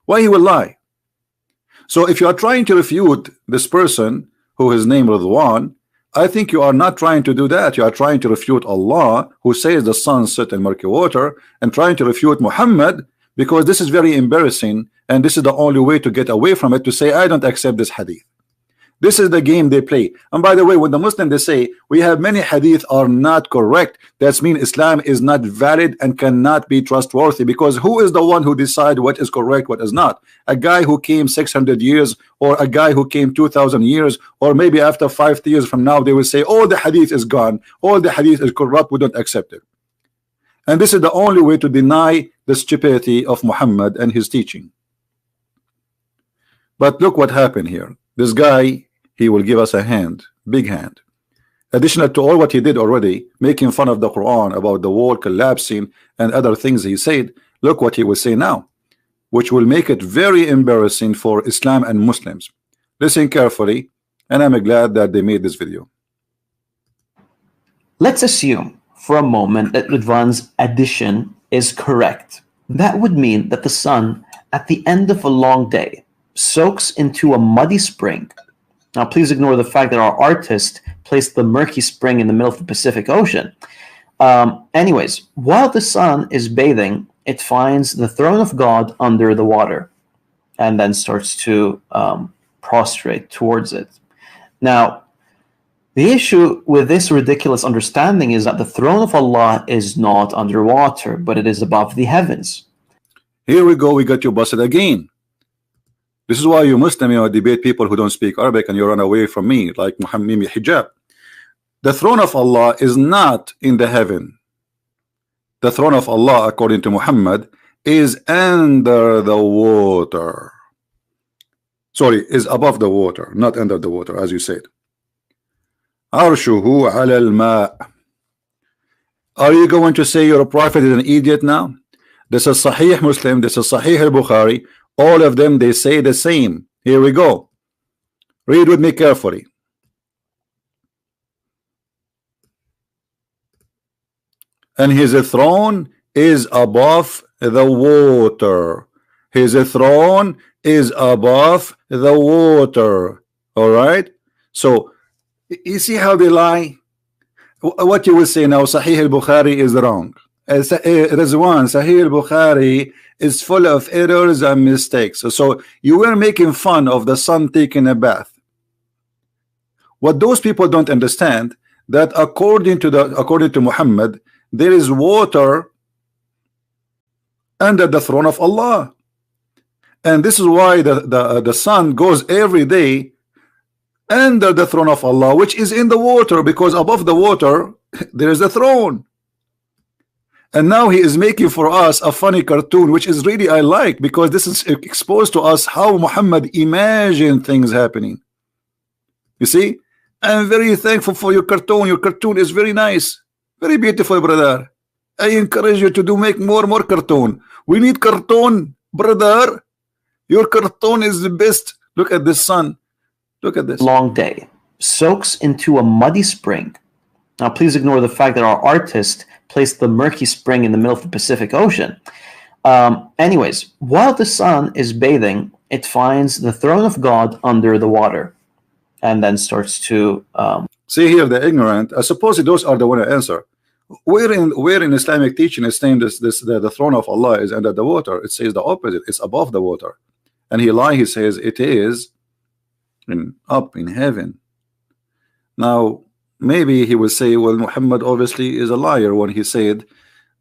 Why he will lie? So if you are trying to refute this person who is named Rizzwan, I think you are not trying to do that. You are trying to refute Allah, who says the sun set in murky water, and trying to refute Muhammad, because this is very embarrassing, and this is the only way to get away from it, to say I don't accept this hadith. This is the game they play. And by the way, when the Muslim they say we have many hadith are not correct, that means Islam is not valid and cannot be trustworthy, because who is the one who decide what is correct, what is not? A guy who came 600 years, or a guy who came 2,000 years, or maybe after 5 years from now they will say all the hadith is gone, all the hadith is corrupt, we don't accept it. And this is the only way to deny the stupidity of Muhammad and his teaching. But look what happened here. This guy, he will give us a hand, big hand. Additional to all what he did already, making fun of the Quran about the wall collapsing and other things he said, look what he will say now, which will make it very embarrassing for Islam and Muslims. Listen carefully, and I'm glad that they made this video. Let's assume for a moment that Rizzwan's addition is correct. That would mean that the sun, at the end of a long day, soaks into a muddy spring. Now, please ignore the fact that our artist placed the murky spring in the middle of the Pacific Ocean. Anyways, while the sun is bathing, it finds the throne of God under the water and then starts to prostrate towards it. Now, the issue with this ridiculous understanding is that the throne of Allah is not underwater, but it is above the heavens. Here we go, we got you busted again. This is why you Muslim, debate people who don't speak Arabic, and you run away from me, like Muhammad Hijab. The throne of Allah is not in the heaven. The throne of Allah, according to Muhammad, is under the water. Sorry, is above the water, not under the water, as you said. Arshuhu ala al-ma'. Are you going to say your prophet is an idiot now? This is Sahih Muslim, this is Sahih al-Bukhari. All of them, they say the same. Here we go. Read with me carefully. And his throne is above the water. His throne is above the water. All right? So, you see how they lie? What you will say now, Sahih al-Bukhari is wrong. Rizzwan, Sahih al-Bukhari is full of errors and mistakes. So you were making fun of the sun taking a bath. What those people don't understand, that according to Muhammad, there is water under the throne of Allah. And this is why the sun goes every day under the throne of Allah, which is in the water, because above the water there is a throne. And now he is making for us a funny cartoon, which is really I like, because this is exposed to us how Muhammad imagined things happening. You see, I'm very thankful for your cartoon. Your cartoon is very nice, very beautiful, brother. I encourage you to make more cartoon. We need cartoon, brother. Your cartoon is the best. Look at this sun. Look at this. Long day soaks into a muddy spring. Now, please ignore the fact that our artist placed the murky spring in the middle of the Pacific Ocean. Anyways, while the sun is bathing, it finds the throne of God under the water, and then starts to see here the ignorant. I suppose those are the one to answer. Where in Islamic teaching is saying the throne of Allah is under the water? It says the opposite. It's above the water, and he says it is up in heaven. Now maybe he will say, well, Muhammad obviously is a liar when he said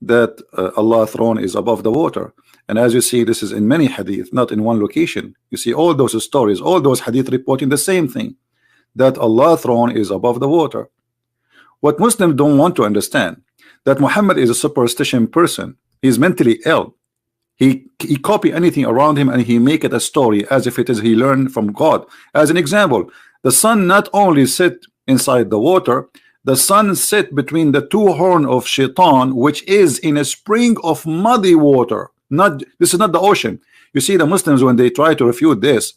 that Allah's throne is above the water. And as you see, this is in many hadith, not in one location. You see all those stories, all those hadith reporting the same thing, that Allah's throne is above the water. What Muslims don't want to understand, that Muhammad is a superstition person. He's mentally ill. He copy anything around him and he make it a story as if it is he learned from God. As an example, the sun not only sit inside the water, the sun sit between the two horns of Shaitan, which is in a spring of muddy water. This is not the ocean. You see, the Muslims, when they try to refute this,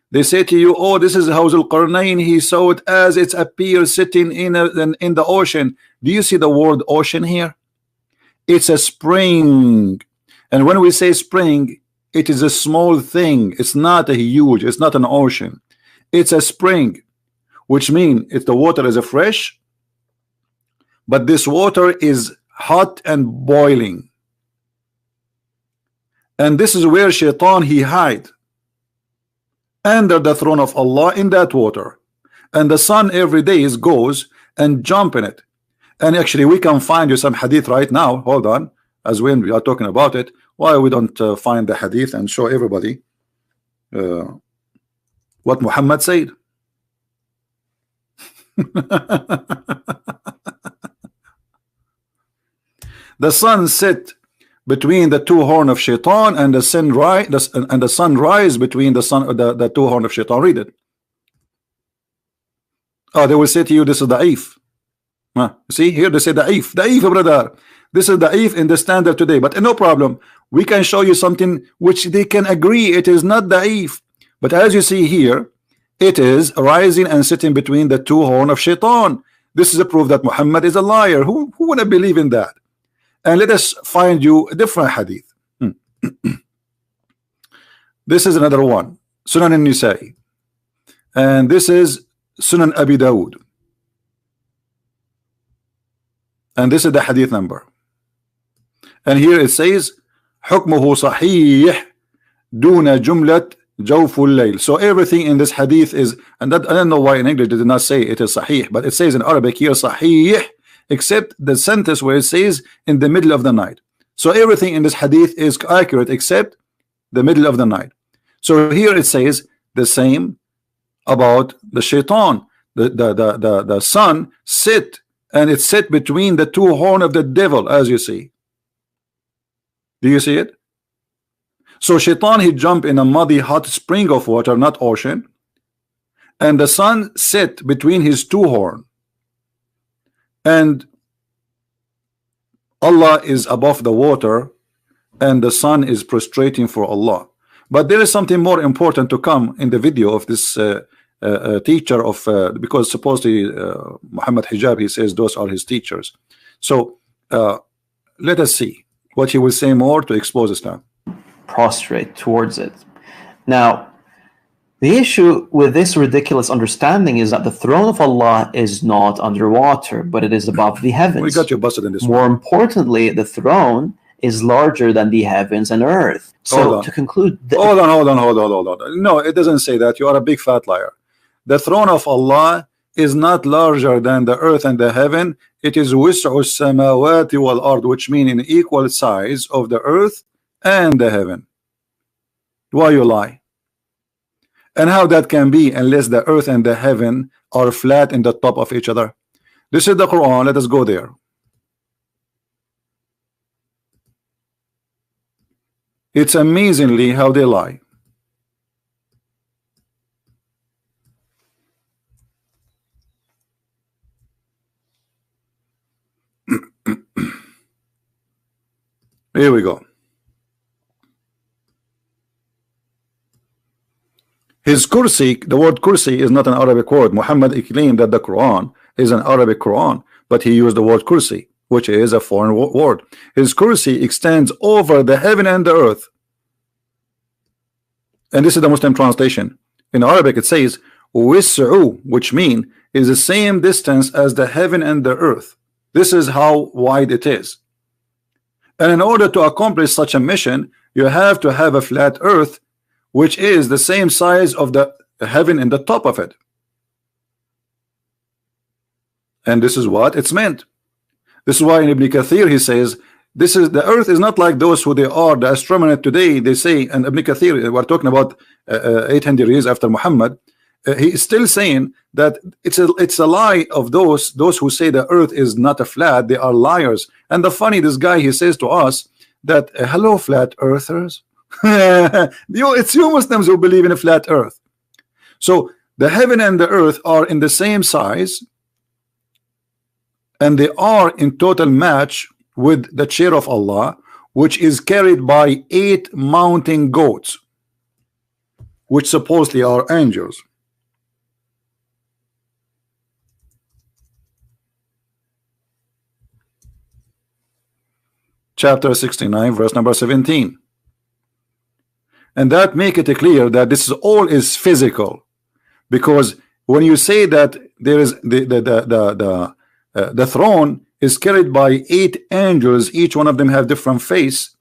they say to you, oh, this is how Zulqarnain, he saw it as it appears sitting in the ocean. Do you see the word ocean here? It's a spring. And when we say spring, it is a small thing. It's not a huge, it's not an ocean. It's a spring, which means if the water is fresh, but this water is hot and boiling. And this is where Shaitan he hide under the throne of Allah in that water. And the sun every day goes and jump in it. And actually we can find you some hadith right now. Hold on, as when we are talking about it, why we don't find the hadith and show everybody what Muhammad said. The sun set between the two horns of Shaitan, and the sun rise between the two horns of Shaitan. Read it. Oh, they will say to you, this is da'if. See here, they say da'if, brother. This is da'if in the standard today, but no problem. We can show you something which they can agree it is not da'if. But as you see here, it is rising and sitting between the two horns of Shaitan. This is a proof that Muhammad is a liar. Who would not believe in that? And let us find you a different hadith. This is another one, Sunan al-Nisa'i, and this is Sunan Abi Dawud, and this is the hadith number. And here it says حكمه صحيح دون جملة جوف الليل. So everything in this hadith is, and that, I don't know why in English they did not say it is sahih, but it says in Arabic here sahih, except the sentence where it says in the middle of the night. So everything in this hadith is accurate except the middle of the night. So here it says the same about the Shaitan. The sun sit, and it sit between the two horns of the devil, as you see. Do you see it? So Shaitan he jump in a muddy hot spring of water, not ocean, and the sun sit between his two horns. And Allah is above the water, and the sun is prostrating for Allah. But there is something more important to come in the video of this teacher of because supposedly Muhammad Hijab, he says those are his teachers. So let us see what he will say more to expose Islam. Prostrate towards it. Now, the issue with this ridiculous understanding is that the throne of Allah is not underwater, but it is above the heavens. We got you busted in this More importantly, the throne is larger than the heavens and earth. So to conclude... Hold on. No, it doesn't say that. You are a big fat liar. The throne of Allah is not larger than the earth and the heaven. It is وسع السماوات والأرض, which means in equal size of the earth and the heaven. Why you lie? And how that can be unless the earth and the heaven are flat in the top of each other? This is the Quran. Let us go there. It's amazingly how they lie. Here we go. His kursi, the word kursi is not an Arabic word. Muhammad claimed that the Quran is an Arabic Quran, but he used the word kursi, which is a foreign word. His kursi extends over the heaven and the earth. And this is the Muslim translation. In Arabic it says wis'u, which means is the same distance as the heaven and the earth. This is how wide it is. And in order to accomplish such a mission, you have to have a flat earth, which is the same size of the heaven in the top of it. And this is what it's meant. This is why in Ibn Kathir he says, this is the earth is not like those who they are, the astronomers today, they say, and Ibn Kathir, we're talking about 800 years after Muhammad, he is still saying that it's a lie of those who say the earth is not a flat. They are liars. And the funny, this guy, he says to us that hello flat earthers, it's you Muslims who believe in a flat earth. So the heaven and the earth are in the same size, and they are in total match with the chair of Allah, which is carried by 8 mountain goats, which supposedly are angels. Chapter 69, verse number 17. And that make it clear that this is all is physical, because when you say that there is the throne is carried by 8 angels, each one of them have different face,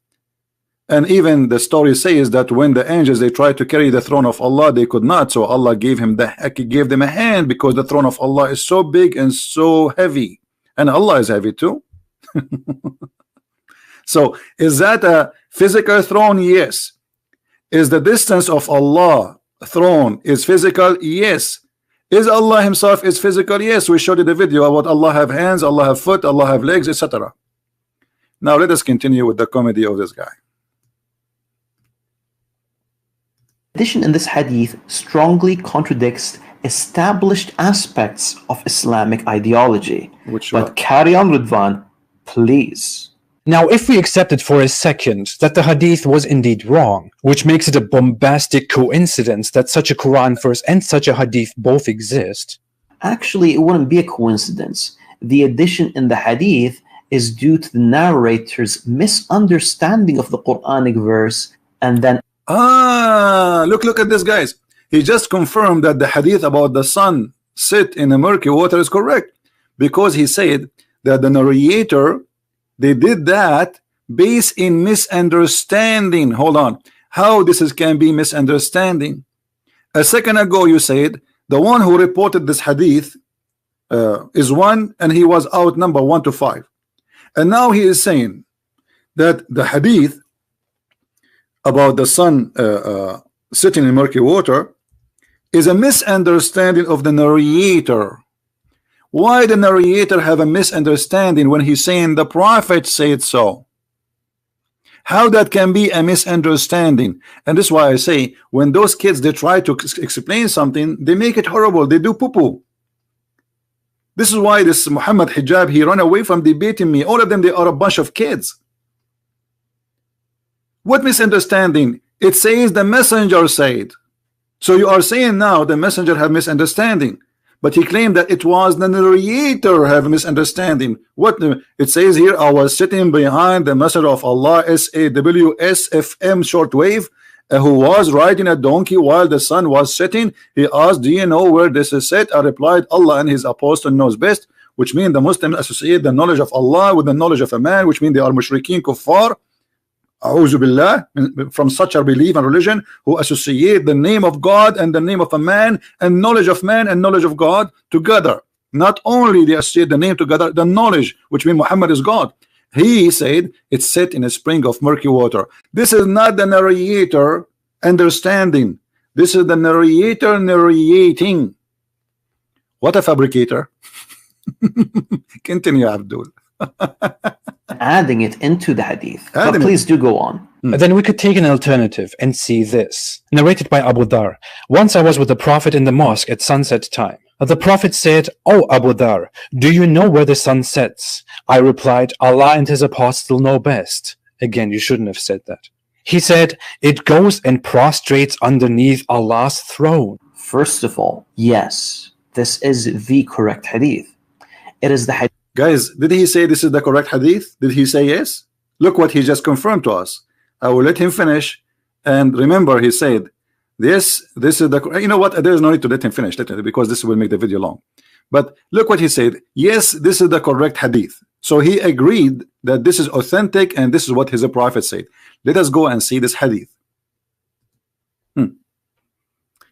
and even the story says that when the angels they tried to carry the throne of Allah, they could not, so Allah gave them a hand, because the throne of Allah is so big and so heavy, and Allah is heavy too. So is that a physical throne? Yes. Is the distance of Allah throne is physical? Yes. Is Allah himself is physical? Yes. We showed you the video about Allah have hands, Allah have foot, Allah have legs, etc. Now let us continue with the comedy of this guy. Addition in this hadith strongly contradicts established aspects of Islamic ideology. But carry on, Rizzwan, please. Now, if we accepted for a second that the hadith was indeed wrong, which makes it a bombastic coincidence that such a Quran verse and such a hadith both exist. Actually, it wouldn't be a coincidence. The addition in the hadith is due to the narrator's misunderstanding of the Quranic verse, and then look at this, guys. He just confirmed that the hadith about the sun sit in a murky water is correct, because he said that the narrator, they did that based in misunderstanding. Hold on. How this can be misunderstanding? A second ago you said the one who reported this hadith is one, and he was outnumbered 1 to 5. And now he is saying that the hadith about the sun sitting in murky water is a misunderstanding of the narrator. Why the narrator have a misunderstanding when he's saying the prophet said so? How that can be a misunderstanding? And this is why I say when those kids they try to explain something, they make it horrible. They do poo-poo. This is why this Muhammad Hijab, he run away from debating me. All of them, they are a bunch of kids. What misunderstanding? It says the messenger said. So you are saying now the messenger have misunderstanding. But he claimed that it was the narrator have a misunderstanding. What it says here, I was sitting behind the messenger of Allah, SAWSFM shortwave, who was riding a donkey while the sun was setting. He asked, do you know where this is set? I replied, Allah and his apostle knows best, which means the Muslims associate the knowledge of Allah with the knowledge of a man, which means they are mushrikeen kuffar. A'udhu billah, from such a belief and religion who associate the name of God and the name of a man and knowledge of man and knowledge of God together. Not only they associate the name together, the knowledge, which means Muhammad is God. He said it's set in a spring of murky water. This is not the narrator understanding. This is the narrator narrating. What a fabricator. Continue, Abdul. Adding it into the hadith. But Adding it. please do go on. Then we could take an alternative and see this. Narrated by Abu Dhar. Once I was with the Prophet in the mosque at sunset time. The Prophet said, "Oh Abu Dhar, do you know where the sun sets?" I replied, "Allah and his apostle know best." Again, you shouldn't have said that. He said, "It goes and prostrates underneath Allah's throne." First of all, yes, this is the correct hadith. It is the hadith. Guys, did he say this is the correct hadith? Did he say yes? Look what he just confirmed to us. I will let him finish. And remember, he said, this is the, you know what, there's no need to let him finish, because this will make the video long. But look what he said. Yes, this is the correct hadith. So he agreed that this is authentic and this is what his prophet said. Let us go and see this hadith.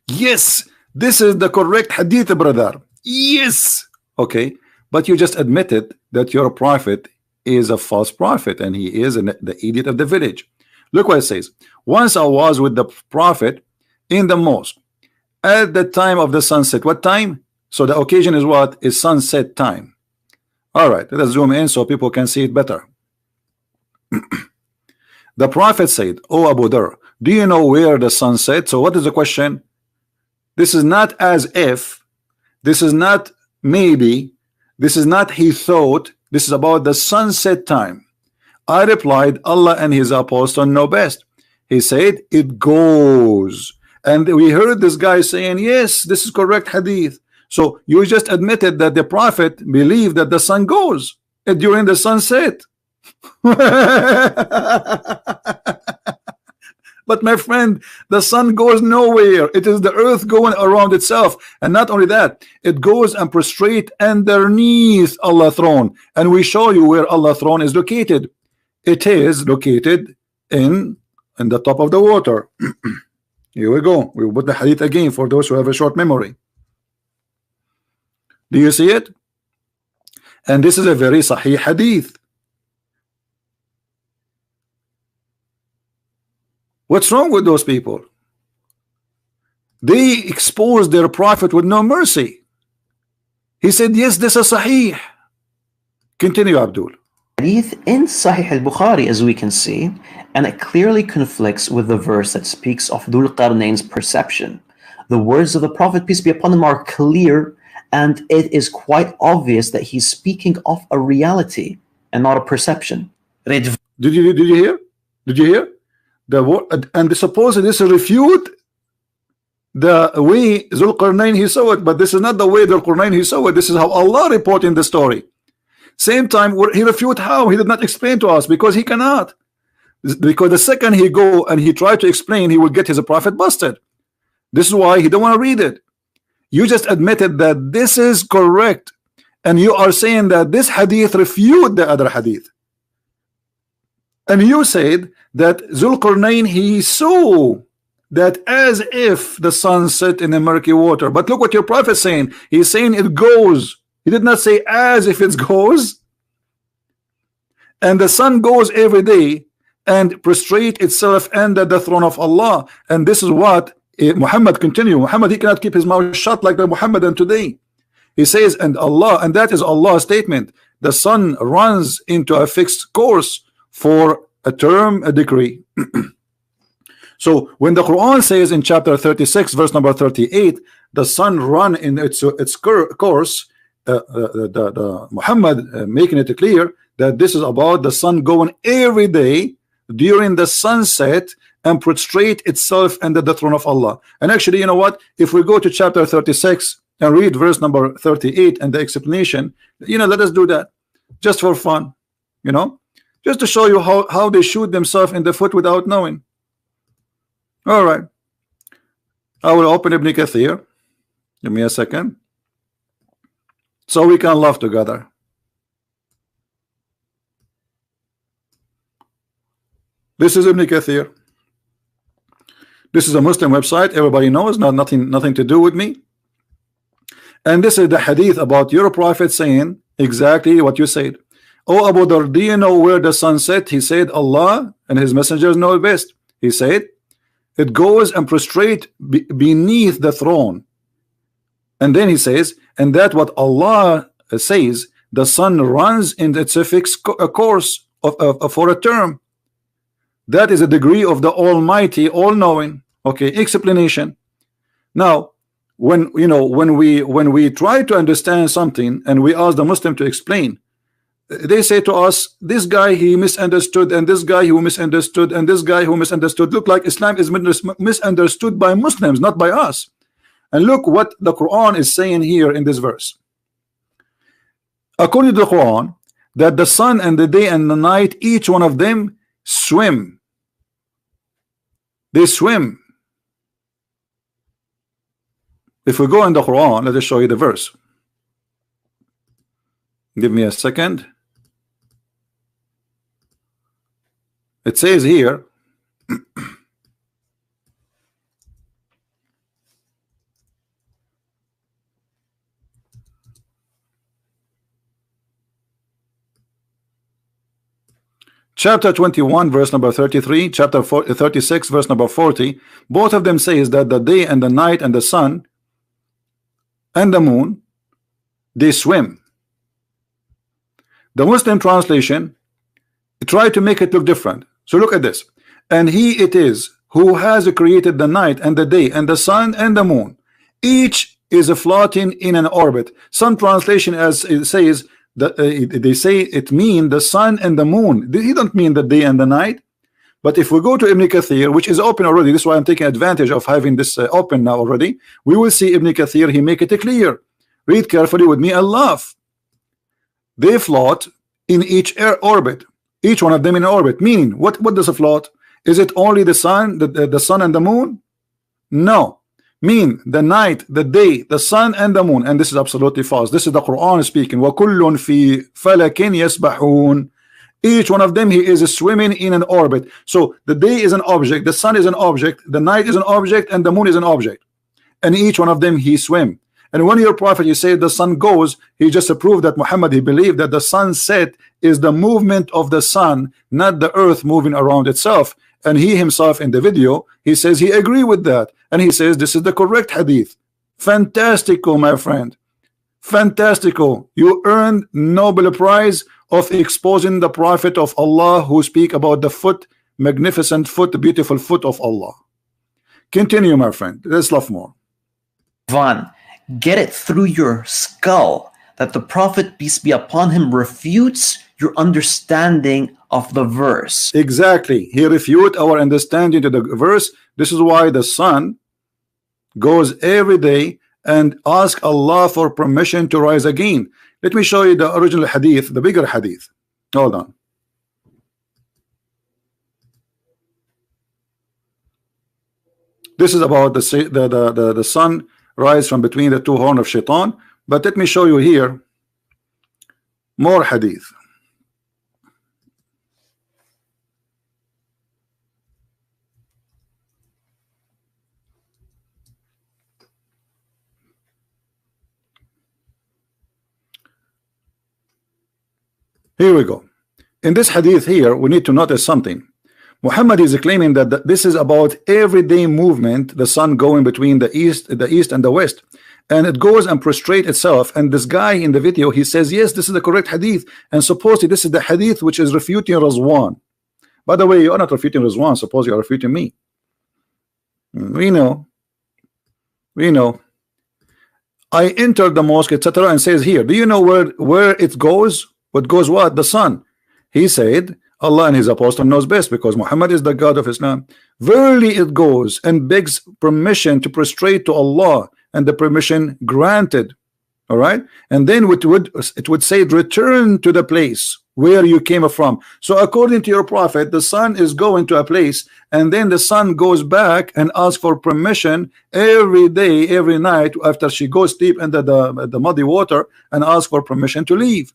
Yes, this is the correct hadith, brother. Yes. Okay, but you just admitted that your prophet is a false prophet and he is the idiot of the village. Look what it says. Once I was with the prophet in the mosque at the time of the sunset. What time? So the occasion is what? Is sunset time. All right, let us zoom in so people can see it better. The prophet said, "Oh Abu Dhar, do you know where the sun sets?" So what is the question? This is not as if, this is not maybe, this is not he thought, this is about the sunset time. I replied, Allah and his apostle know best. He said, it goes. And we heard this guy saying, yes, this is correct hadith. So you just admitted that the prophet believed that the sun goes during the sunset. But my friend, the sun goes nowhere. It is the earth going around itself. And not only that, it goes and prostrate underneath Allah's throne. And we show you where Allah's throne is located. It is located in the top of the water. Here we go. We will put the hadith again for those who have a short memory. Do you see it? And this is a very sahih hadith. What's wrong with those people? They exposed their prophet with no mercy. He said, yes, this is sahih. Continue, Abdul. Hadith in Sahih al-Bukhari, as we can see, and it clearly conflicts with the verse that speaks of Dhul Qarnayn's perception. The words of the Prophet, peace be upon him, are clear, and it is quite obvious that he's speaking of a reality and not a perception. Did you hear? Did you hear? And supposedly this refute the way Dhul Qarnayn he saw it, but this is not the way Dhul Qarnayn he saw it. This is how Allah reporting the story. Same time, he refute how? He did not explain to us because he cannot. Because the second he go and he try to explain, he will get his prophet busted. This is why he don't want to read it. You just admitted that this is correct, and you are saying that this hadith refute the other hadith. And you said that Dhul Qarnayn he saw that as if the sun set in the murky water. But look what your prophet is saying. He's saying it goes. He did not say as if it goes. And the sun goes every day and prostrate itself under the throne of Allah. And this is what Muhammad continue. Muhammad, he cannot keep his mouth shut like the Muhammadan today. He says, and Allah, and that is Allah's statement. The sun runs into a fixed course for a term, a decree. So when the Quran says in chapter 36 verse number 38, the sun run in its course, Muhammad making it clear that this is about the sun going every day during the sunset and prostrate itself under the throne of Allah. And actually, you know what, if we go to chapter 36 and read verse number 38 and the explanation, let us do that just for fun, just to show you how they shoot themselves in the foot without knowing. All right, I will open Ibn Kathir. Give me a second so we can laugh together. This is Ibn Kathir. This is a Muslim website, everybody knows, nothing to do with me. And this is the hadith about your prophet saying exactly what you said. Oh Abu Dhar, do you know where the sun set? He said, Allah and his messengers know best. He said, it goes and prostrate beneath the throne. And then he says, and that what Allah says, the sun runs in its fixed course for a term. That is a degree of the Almighty, all-knowing. Okay, explanation. Now, when we try to understand something and we ask the Muslim to explain, they say to us, this guy he misunderstood, and this guy who misunderstood, and this guy who misunderstood. Look like Islam is misunderstood by Muslims, not by us. And look what the Quran is saying here in this verse. According to the Quran, that the sun and the day and the night, each one of them swim. They swim. If we go in the Quran, let us show you the verse. Give me a second. It says here, chapter 21 verse number 33, chapter 36 verse number 40, both of them says that the day and the night and the sun and the moon, they swim. The Muslim translation try to make it look different. So look at this. And he it is who has created the night and the day and the sun and the moon. Each is floating in an orbit. Some translation as it says that they say it mean the sun and the moon. He don't mean the day and the night. But if we go to Ibn Kathir, which is open already, this is why I'm taking advantage of having this open now already. We will see Ibn Kathir, he make it clear. Read carefully with me and laugh. They float in each orbit, each one of them in orbit. Meaning, what does a float? Is it only the sun, the sun and the moon? No. Mean the night, the day, the sun and the moon. And this is absolutely false. This is the Quran speaking. وَكُلٌّ فِي فَلَكٍ يَسْبَحُونَ. Each one of them, he is swimming in an orbit. So the day is an object, the sun is an object, the night is an object, and the moon is an object. And each one of them, he swim. And when your prophet, he said the sun goes, he just proved that Muhammad, he believed that the sunset is the movement of the sun, not the earth moving around itself. And he himself in the video, he says he agree with that. And he says this is the correct hadith. Fantastical, my friend. Fantastical. You earned Nobel Prize of exposing the prophet of Allah who speak about the foot, magnificent foot, beautiful foot of Allah. Continue, my friend. Let's love more. Rizzwan, get it through your skull that the Prophet, peace be upon him, refutes your understanding of the verse. Exactly. He refute our understanding to the verse. This is why the sun goes every day and ask Allah for permission to rise again. Let me show you the original hadith, the bigger hadith. Hold on. This is about the sun rise from between the two horns of shaitan. But let me show you here more hadith. Here we go. In this hadith here, we need to notice something. Muhammad is claiming that this is about everyday movement, the sun going between the east and the west, and it goes and prostrate itself. And this guy in the video, he says, yes, this is the correct hadith, and supposedly this is the hadith which is refuting Rizzwan. By the way, you are not refuting Rizzwan, suppose you are refuting me. We know. I entered the mosque, etc., and says here, do you know where it goes? What goes what? The sun. He said, Allah and his apostle knows best, because Muhammad is the God of Islam. Verily it goes and begs permission to prostrate to Allah, and the permission granted. All right, and then it would say, return to the place where you came from. So according to your prophet, the sun is going to a place, and then the sun goes back and asks for permission every day, every night, after she goes deep into the muddy water, and asks for permission to leave.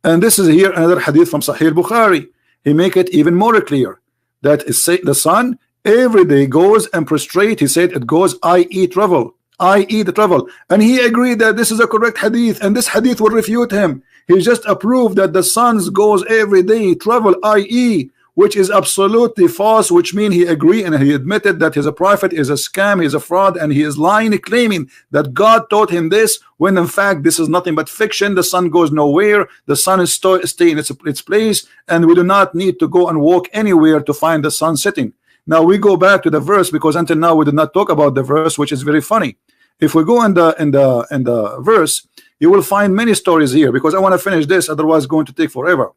And this is here another hadith from Sahih Bukhari. He make it even more clear that the sun every day goes and prostrate. He said it goes, i.e. travel, i.e. the travel. And he agreed that this is a correct hadith, and this hadith will refute him. He just approved that the sun goes every day, travel, i.e., which is absolutely false, which means he agreed and he admitted that he's a prophet, is a scam, he's a fraud, and he is lying, claiming that God taught him this, when in fact this is nothing but fiction. The sun goes nowhere, the sun is staying in its place, and we do not need to go and walk anywhere to find the sun setting. Now we go back to the verse, because until now we did not talk about the verse, which is very funny. If we go in the verse, you will find many stories here, because I want to finish this, otherwise it's going to take forever.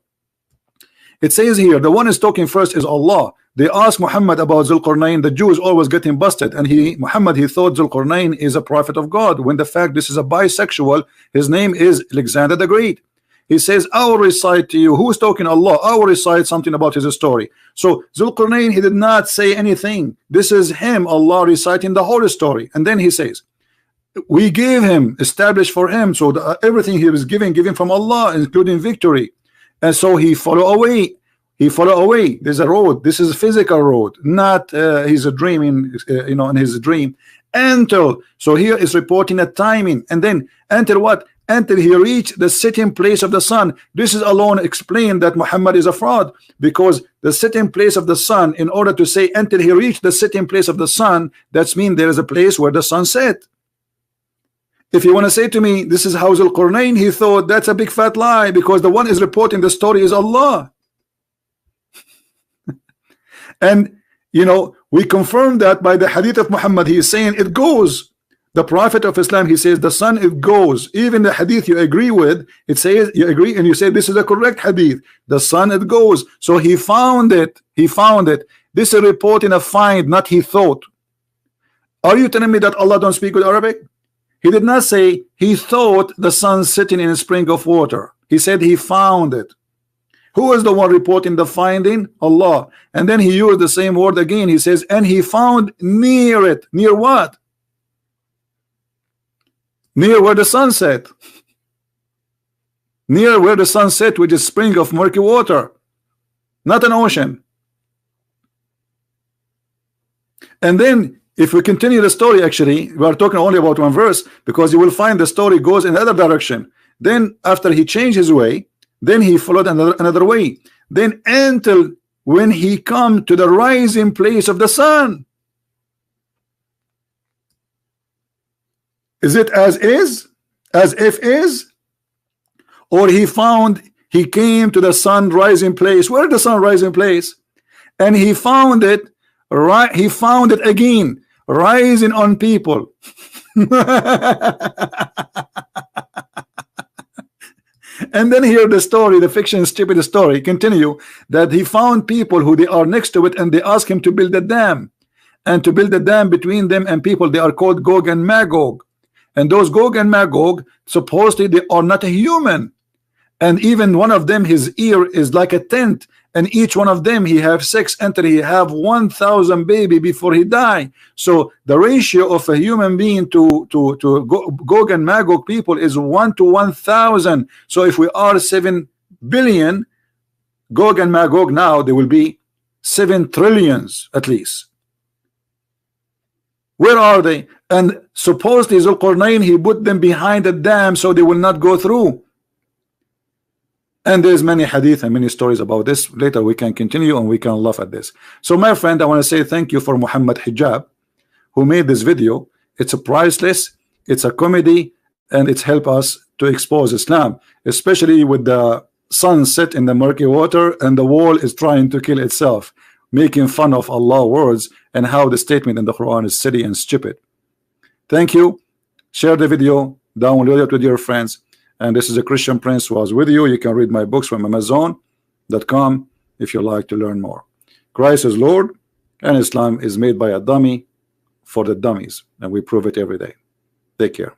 It says here, the one is talking first is Allah. They asked Muhammad about Zulqarnain. The Jews always get him busted, and Muhammad thought Zulqarnain is a prophet of God, when the fact this is a bisexual. His name is Alexander the Great. He says, I will recite to you. Who is talking? Allah. I will recite something about his story. So Zulqarnain, he did not say anything. This is him, Allah, reciting the whole story. And then he says, we gave him, established for him, so everything he was given from Allah, including victory. And so he follow away. There's a road. This is a physical road, not he's dreaming, in his dream. Until, so here is reporting a timing, and then until what? Until he reached the sitting place of the sun. This is alone explained that Muhammad is a fraud, because the sitting place of the sun, in order to say until he reached the sitting place of the sun, that means there is a place where the sun set. If you want to say to me, this is how Zulqarnain, he thought, that's a big fat lie, because the one is reporting the story is Allah. And we confirm that by the hadith of Muhammad. He is saying it goes. The Prophet of Islam, he says the sun, it goes. Even the hadith you agree with, it says you agree and you say this is a correct hadith. The sun, it goes. So he found it. This is reporting a find, not he thought. Are you telling me that Allah don't speak with Arabic? He did not say he thought the sun sitting in a spring of water. He said he found it. Who is the one reporting the finding? Allah. And then he used the same word again. He says, and he found near it. Near what? Near where the sun set. Near where the sun set, which is spring of murky water, not an ocean. And then if we continue the story, actually we are talking only about one verse, because you will find the story goes in the other direction. Then after he changed his way, then he followed another way, then until when he come to the rising place of the sun. Is it as is, as if is, or he came to the sun rising place? Where the sun rising place? And he found it, right? He found it again, rising on people. And then here the story, the fiction stupid story continue, that he found people who they are next to it, and they ask him to build a dam, and to build a dam between them and people. They are called Gog and Magog, and those Gog and Magog supposedly they are not a human, and even one of them, his ear is like a tent, and each one of them he have sex until he have 1,000 baby before he die. So the ratio of a human being to Gog and Magog people is 1 to 1,000. So if we are 7 billion, Gog and Magog now there will be 7 trillions at least. Where are they? And supposedly Zulqarnain, he put them behind a dam so they will not go through. And there's many hadith and many stories about this. Later we can continue and we can laugh at this. So my friend, I want to say thank you for Muhammad Hijab, who made this video. It's a priceless, it's a comedy, and it's helped us to expose Islam, especially with the sun set in the murky water and the wall is trying to kill itself, making fun of Allah's words and how the statement in the Quran is silly and stupid. Thank you. Share the video, download it with your friends. And this is a Christian Prince who was with you. You can read my books from Amazon.com if you like to learn more. Christ is Lord, and Islam is made by a dummy for the dummies, and we prove it every day. Take care.